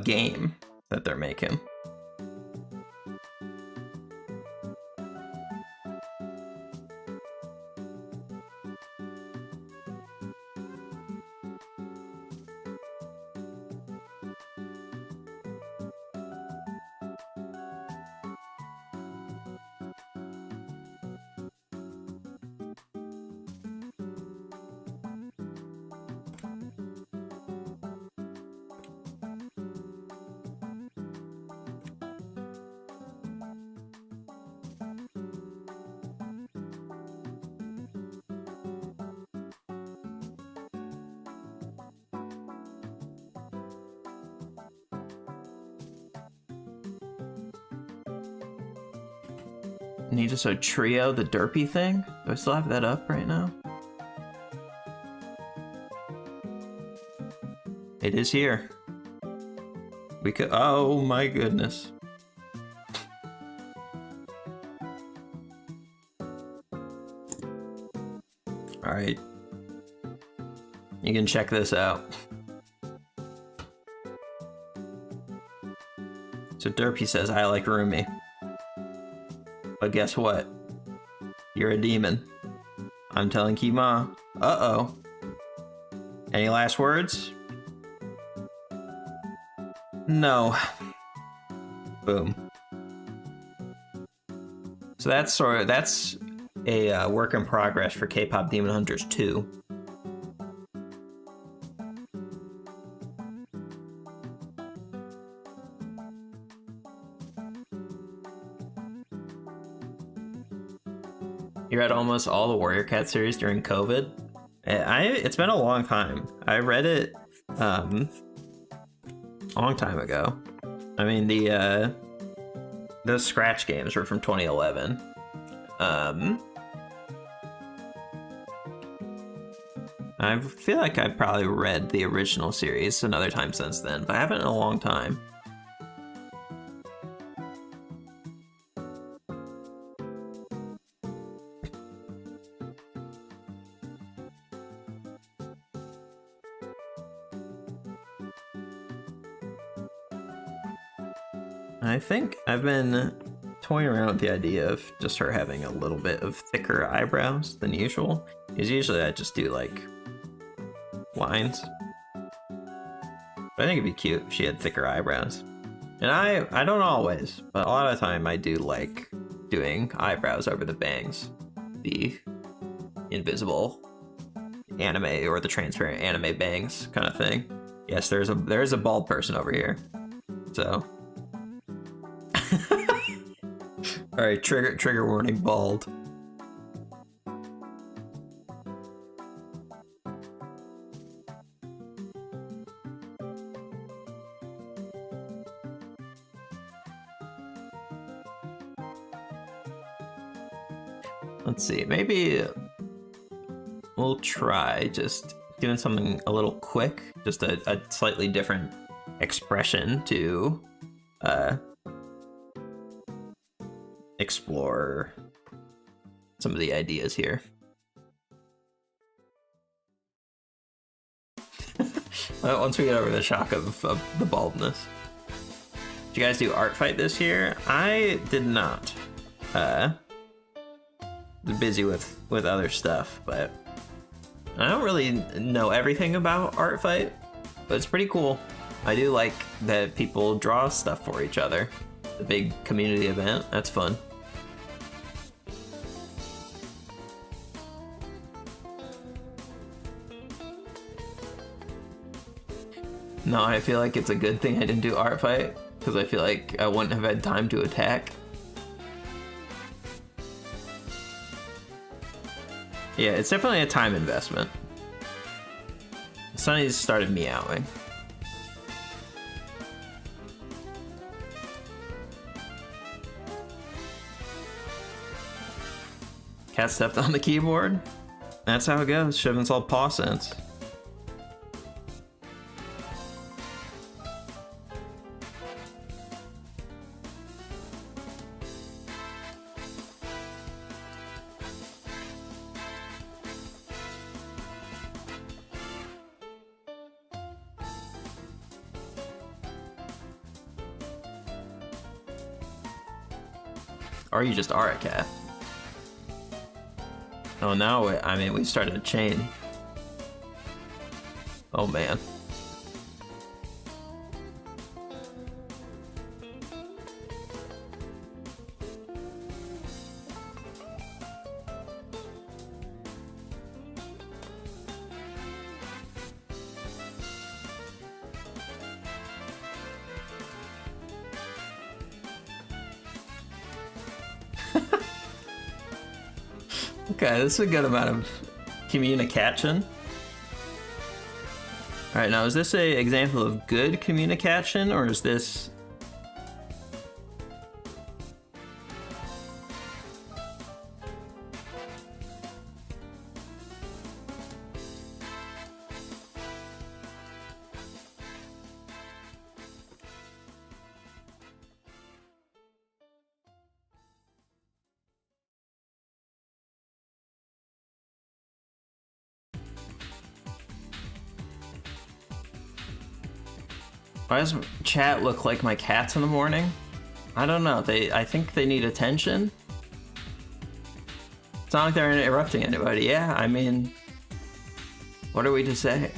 [SPEAKER 1] game that they're making. Need a trio, the derpy thing? Do I still have that up right now? It is here. We could. Oh my goodness. All right. You can check this out. So Derpy says, I like Rumi. But guess what? You're a demon. I'm telling Kima. Uh-oh. Any last words? No. Boom. So that's a work in progress for K-Pop Demon Hunters 2. You read almost all the Warrior Cat series during COVID. It's been a long time. I read it a long time ago. I mean, the Scratch games were from 2011. I feel like I've probably read the original series another time since then, but I haven't in a long time. I think I've been toying around with the idea of just her having a little bit of thicker eyebrows than usual. Because usually I just do like lines. But I think it'd be cute if she had thicker eyebrows. And I don't always, but a lot of the time I do like doing eyebrows over the bangs. The invisible anime or the transparent anime bangs kind of thing. Yes, there's a bald person over here. So, all right, trigger warning, bald. Let's see, maybe we'll try just doing something a little quick, just a slightly different expression to explore some of the ideas here. Once we get over the shock of the baldness. Did you guys do art fight this year? I did not. Busy with other stuff, but I don't really know everything about art fight, but it's pretty cool. I do like that people draw stuff for each other. The big community event, that's fun. No, I feel like it's a good thing I didn't do art fight, because I feel like I wouldn't have had time to attack. Yeah, it's definitely a time investment. Sunny's started meowing. Cat stepped on the keyboard. That's how it goes. Should have installed paw sense. Or you just are a cat. Oh, now, I mean, we started a chain. Oh, man. Okay, this is a good amount of communication. Alright, now is this an example of good communication, or is this... Why does chat look like my cats in the morning? I don't know. I think they need attention. It's not like they're interrupting anybody. Yeah, I mean, what are we to say?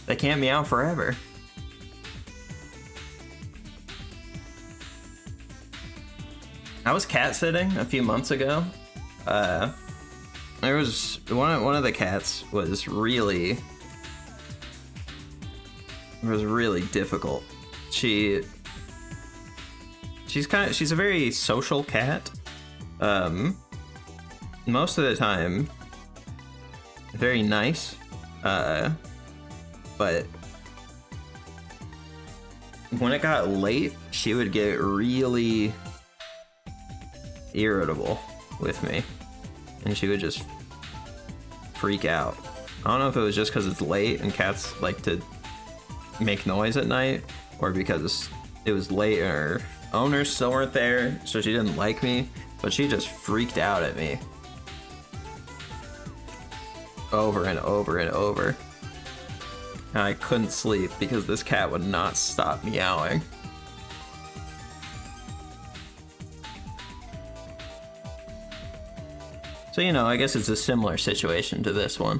[SPEAKER 1] They can't meow forever. I was cat sitting a few months ago. There was one of the cats was really difficult. She's a very social cat. Most of the time very nice. But when it got late, she would get really irritable with me. And she would just freak out. I don't know if it was just because it's late and cats like to make noise at night, or because it was late and her owners still weren't there, so she didn't like me, but she just freaked out at me. Over and over and over. And I couldn't sleep because this cat would not stop meowing. So, you know, I guess it's a similar situation to this one.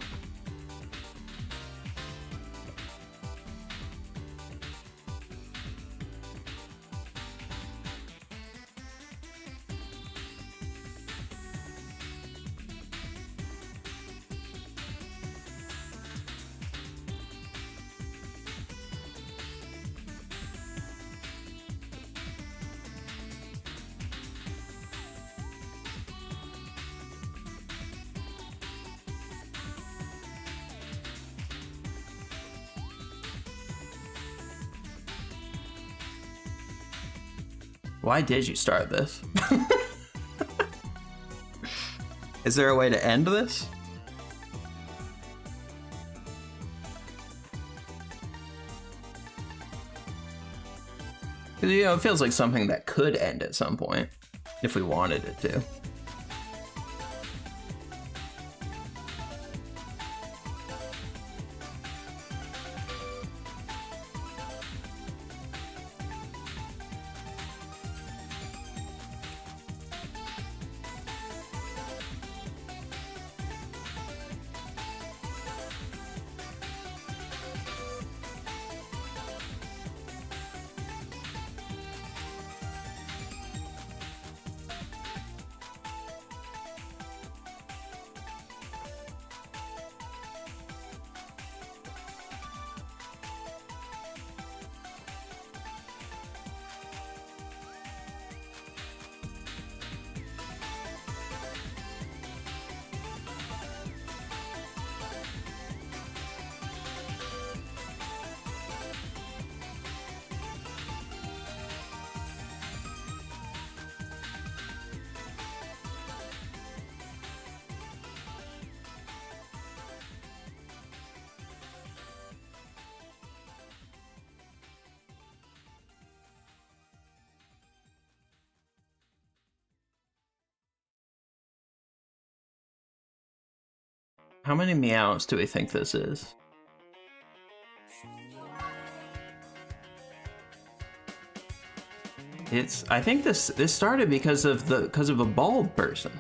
[SPEAKER 1] Why did you start this? Is there a way to end this? Because, you know, it feels like something that could end at some point, if we wanted it to. How many meows do we think this is? I think this started because of a bald person.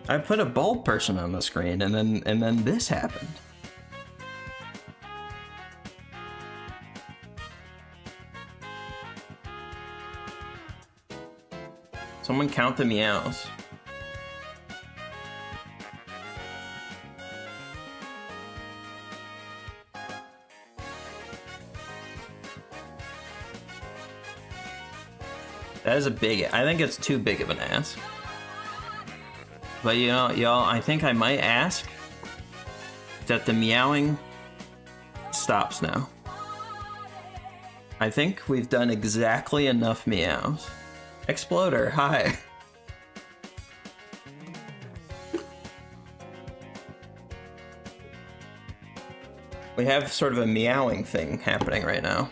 [SPEAKER 1] I put a bald person on the screen and then this happened. Someone count the meows. That is a big, I think it's too big of an ask. But you know, y'all, I think I might ask that the meowing stops now. I think we've done exactly enough meows. Exploder, hi. We have sort of a meowing thing happening right now.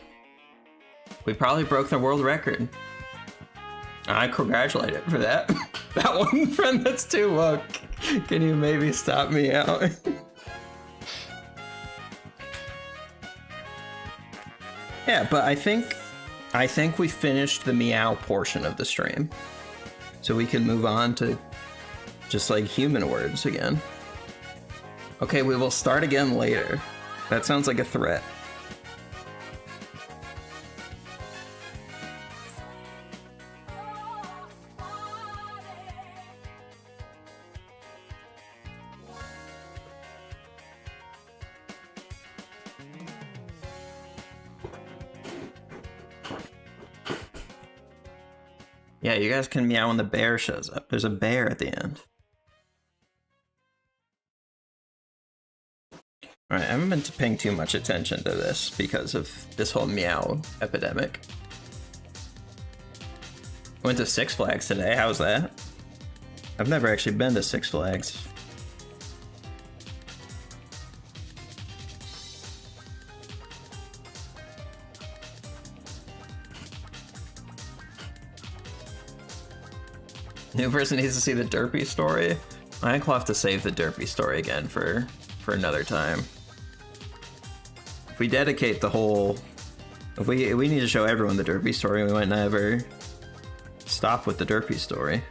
[SPEAKER 1] We probably broke the world record. I congratulate it for that. That one friend that's too woke. Can you maybe stop meowing? Yeah, but I think we finished the meow portion of the stream. So we can move on to just like human words again. Okay, we will start again later. That sounds like a threat. Yeah, you guys can meow when the bear shows up. There's a bear at the end. Alright, I haven't been paying too much attention to this because of this whole meow epidemic. I went to Six Flags today. How was that? I've never actually been to Six Flags. New person needs to see the Derpy story. I think we'll have to save the Derpy story again for another time. If we dedicate the whole, if we need to show everyone the Derpy story, we might never stop with the Derpy story.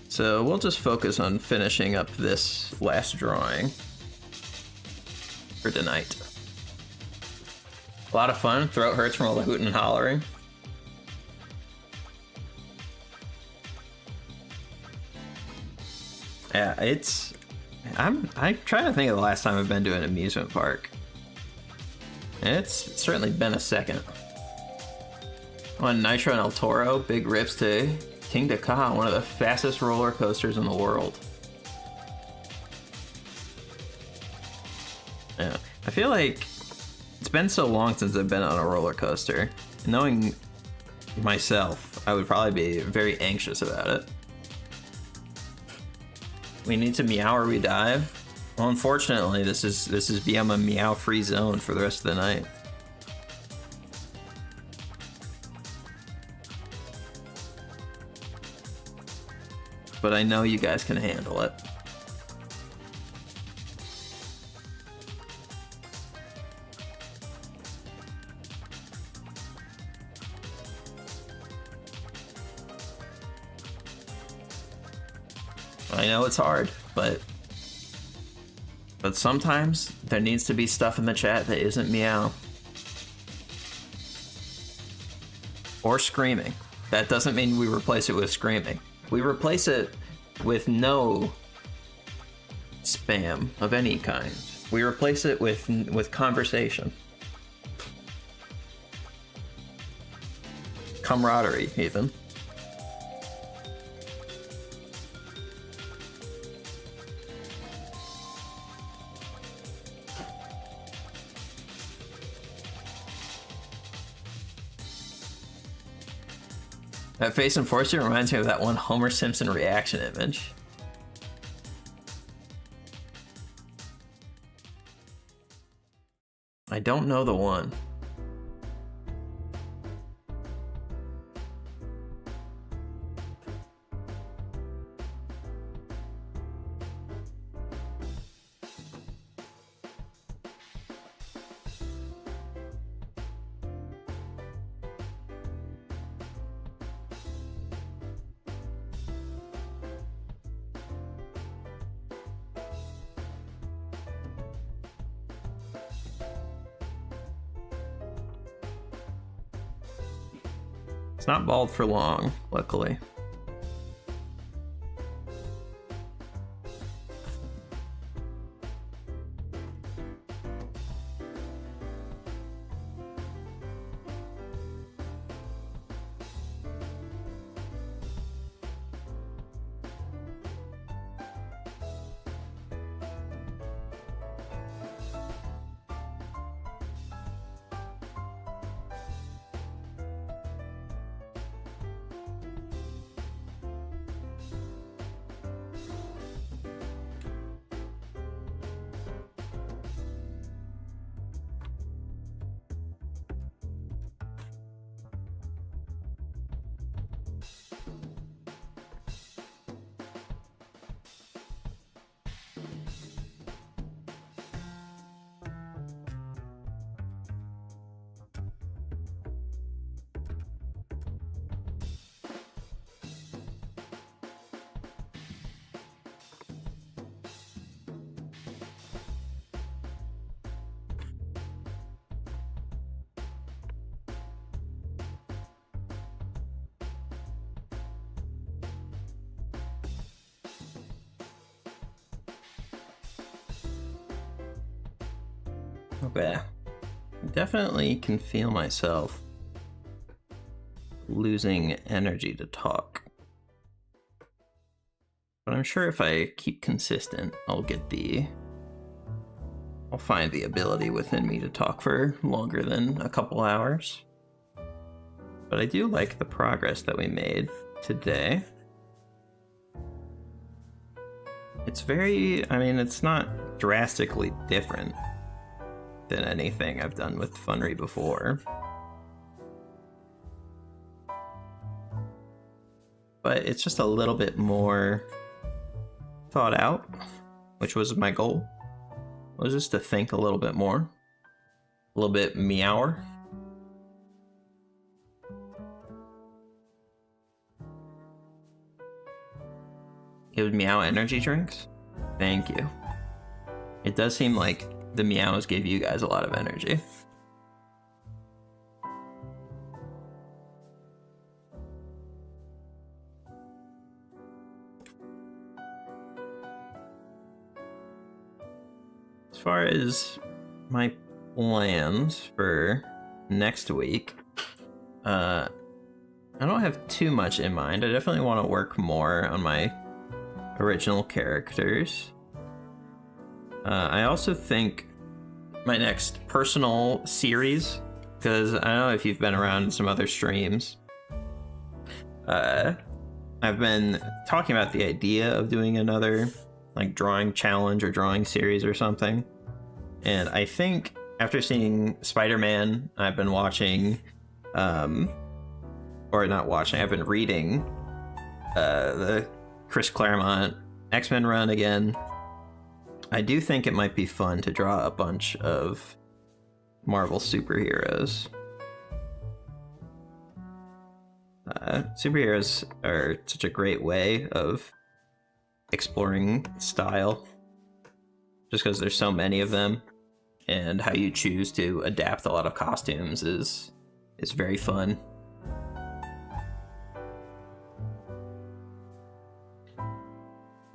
[SPEAKER 1] So we'll just focus on finishing up this last drawing for tonight. A lot of fun. Throat hurts from all the hooting and hollering. Yeah, I'm trying to think of the last time I've been to an amusement park. And it's certainly been a second. On Nitro and El Toro, big rips to Kingda Ka, one of the fastest roller coasters in the world. Yeah, I feel like been so long since I've been on a roller coaster. Knowing myself, I would probably be very anxious about it. We need to meow or we die. Well, unfortunately, this is become a meow-free zone for the rest of the night. But I know you guys can handle it. I know it's hard, but sometimes there needs to be stuff in the chat that isn't meow. Or screaming. That doesn't mean we replace it with screaming. We replace it with no spam of any kind. We replace it with conversation. Camaraderie, even. That face and force reminds me of that one Homer Simpson reaction image. I don't know the one. It's not bald for long, luckily. Okay. Definitely can feel myself losing energy to talk. But I'm sure if I keep consistent, I'll find the ability within me to talk for longer than a couple hours. But I do like the progress that we made today. It's it's not drastically different than anything I've done with Funry before. But it's just a little bit more thought out, which was my goal. Was just to think a little bit more. A little bit meower. Give meow energy drinks? Thank you. It does seem like the meows gave you guys a lot of energy. As far as my plans for next week, I don't have too much in mind. I definitely want to work more on my original characters. I also think my next personal series, because I don't know if you've been around in some other streams. I've been talking about the idea of doing another like drawing challenge or drawing series or something. And I think after seeing Spider-Man, I've been watching, or not watching, I've been reading the Chris Claremont X-Men run again. I do think it might be fun to draw a bunch of Marvel superheroes. Superheroes are such a great way of exploring style, just because there's so many of them, and how you choose to adapt a lot of costumes is very fun.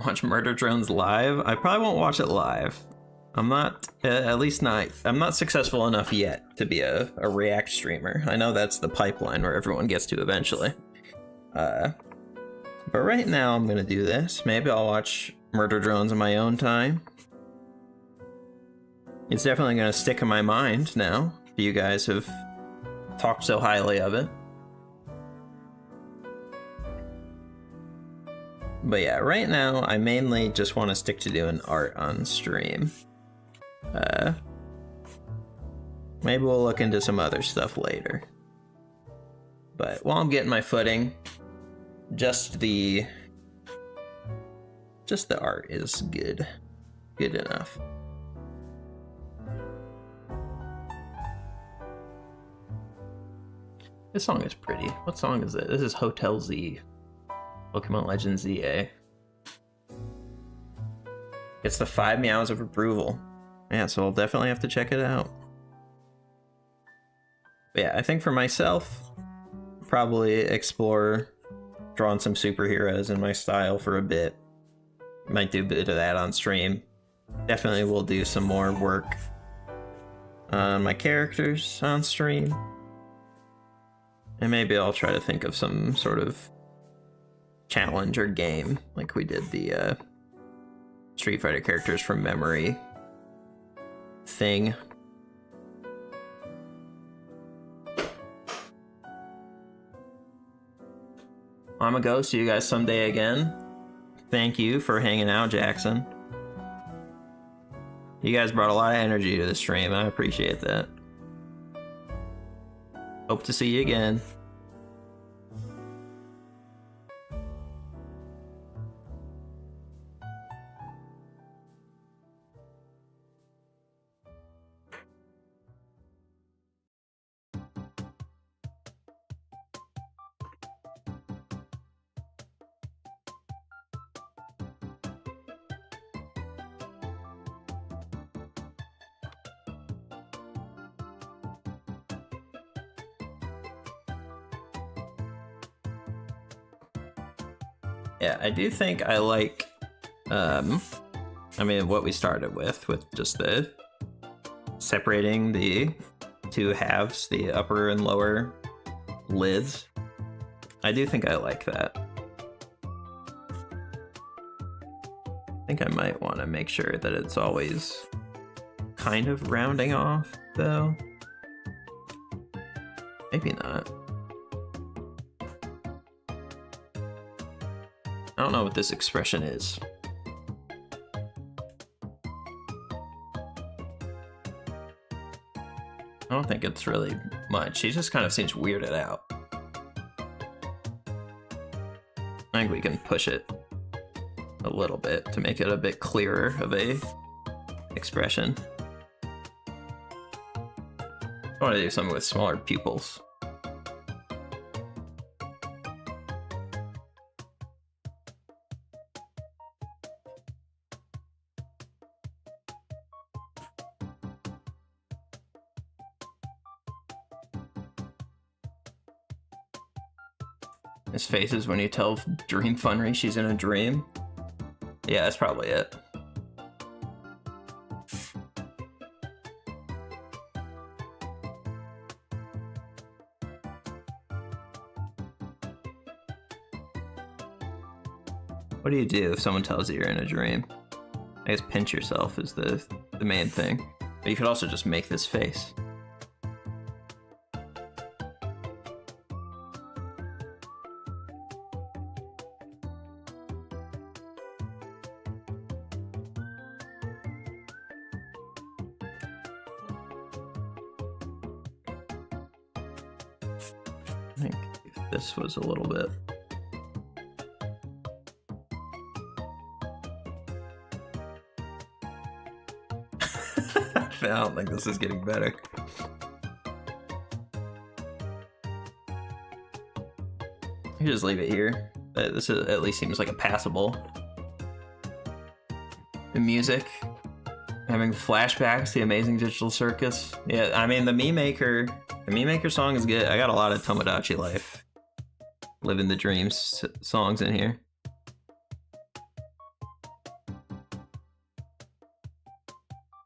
[SPEAKER 1] Watch Murder Drones live? I probably won't watch it live. I'm not, I'm not successful enough yet to be a React streamer. I know that's the pipeline where everyone gets to eventually. But right now I'm gonna do this. Maybe I'll watch Murder Drones in my own time. It's definitely gonna stick in my mind now. You guys have talked so highly of it. But yeah, right now I mainly just want to stick to doing art on stream. Maybe we'll look into some other stuff later. But while I'm getting my footing, just the art is good enough. This song is pretty. What song is it? This is Hotel Z, Pokemon Legends ZA. It's the 5 meows of approval. Yeah, so I'll definitely have to check it out. But yeah, I think for myself, probably explore drawing some superheroes in my style for a bit. Might do a bit of that on stream. Definitely will do some more work on my characters on stream. And maybe I'll try to think of some sort of challenge or game, like we did the Street Fighter characters from memory thing. I'm gonna go see you guys someday again. Thank you for hanging out, Jackson. You guys brought a lot of energy to the stream. I appreciate that. Hope to see you again. Yeah, I do think I like, I mean, what we started with just the separating the two halves, the upper and lower lids. I do think I like that. I think I might want to make sure that it's always kind of rounding off, though. Maybe not. I don't know what this expression is. I don't think it's really much. He just kind of seems weirded out. I think we can push it a little bit to make it a bit clearer of a expression. I want to do something with smaller pupils. His face is when you tell Dream Funry she's in a dream. Yeah, that's probably it. What do if someone tells you you're in a dream? I guess pinch yourself is the main thing. But you could also just make this face. I think if this was a little bit. I don't think this is getting better. You just leave it here. This is, at least seems like a passable. The music, having flashbacks, the Amazing Digital Circus. Yeah, I mean the Meme Maker song is good. I got a lot of Tomodachi Life, Living the Dreams songs in here.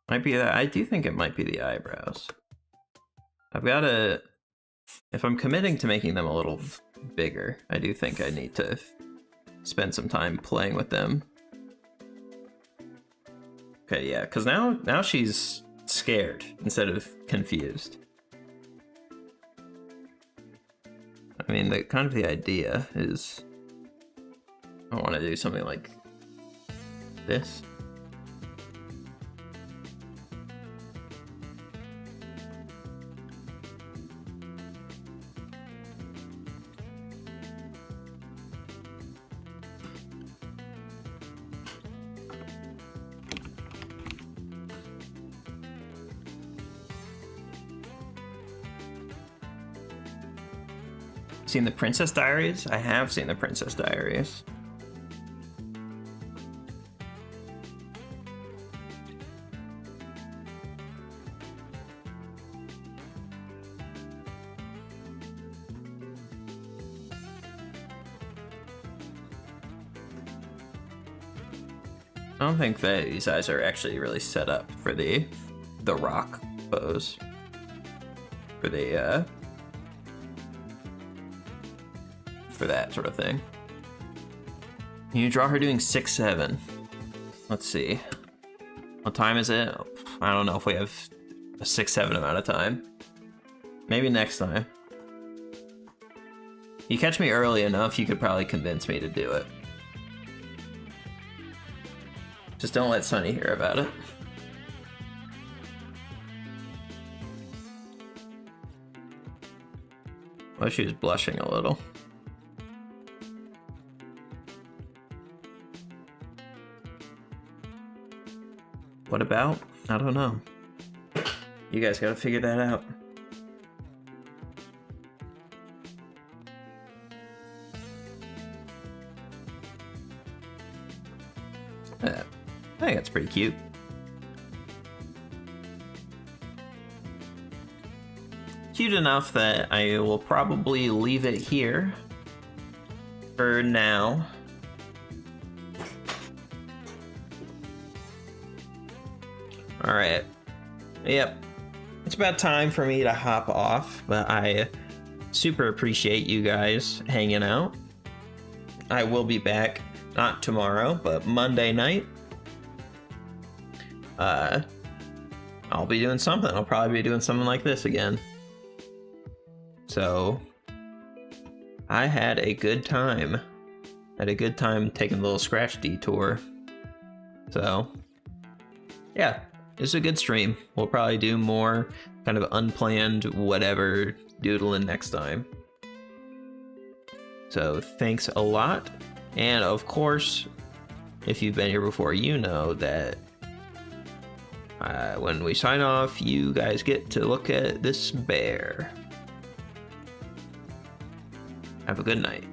[SPEAKER 1] Might be that. I do think it might be the eyebrows. I've got to, if I'm committing to making them a little bigger, I do think I need to spend some time playing with them. Okay, yeah, because now she's scared instead of confused. I mean, the kind of the idea is I want to do something like this. Seen the Princess Diaries? I have seen the Princess Diaries. I don't think that these eyes are actually really set up for the rock pose. For the for that sort of thing. Can you draw her doing 6-7? Let's see. What time is it? I don't know if we have a 6-7 amount of time. Maybe next time. You catch me early enough, you could probably convince me to do it. Just don't let Sunny hear about it. Well, she was blushing a little. What about? I don't know. You guys gotta figure that out. I think that's pretty cute. Cute enough that I will probably leave it here for now. All right. Yep. It's about time for me to hop off, but I super appreciate you guys hanging out. I will be back, not tomorrow, but Monday night. I'll be doing something. I'll probably be doing something like this again. So, I had a good time. Taking a little scratch detour. So, yeah. It's a good stream. We'll probably do more kind of unplanned whatever doodling next time. So thanks a lot. And of course, if you've been here before, you know that when we sign off, you guys get to look at this bear. Have a good night.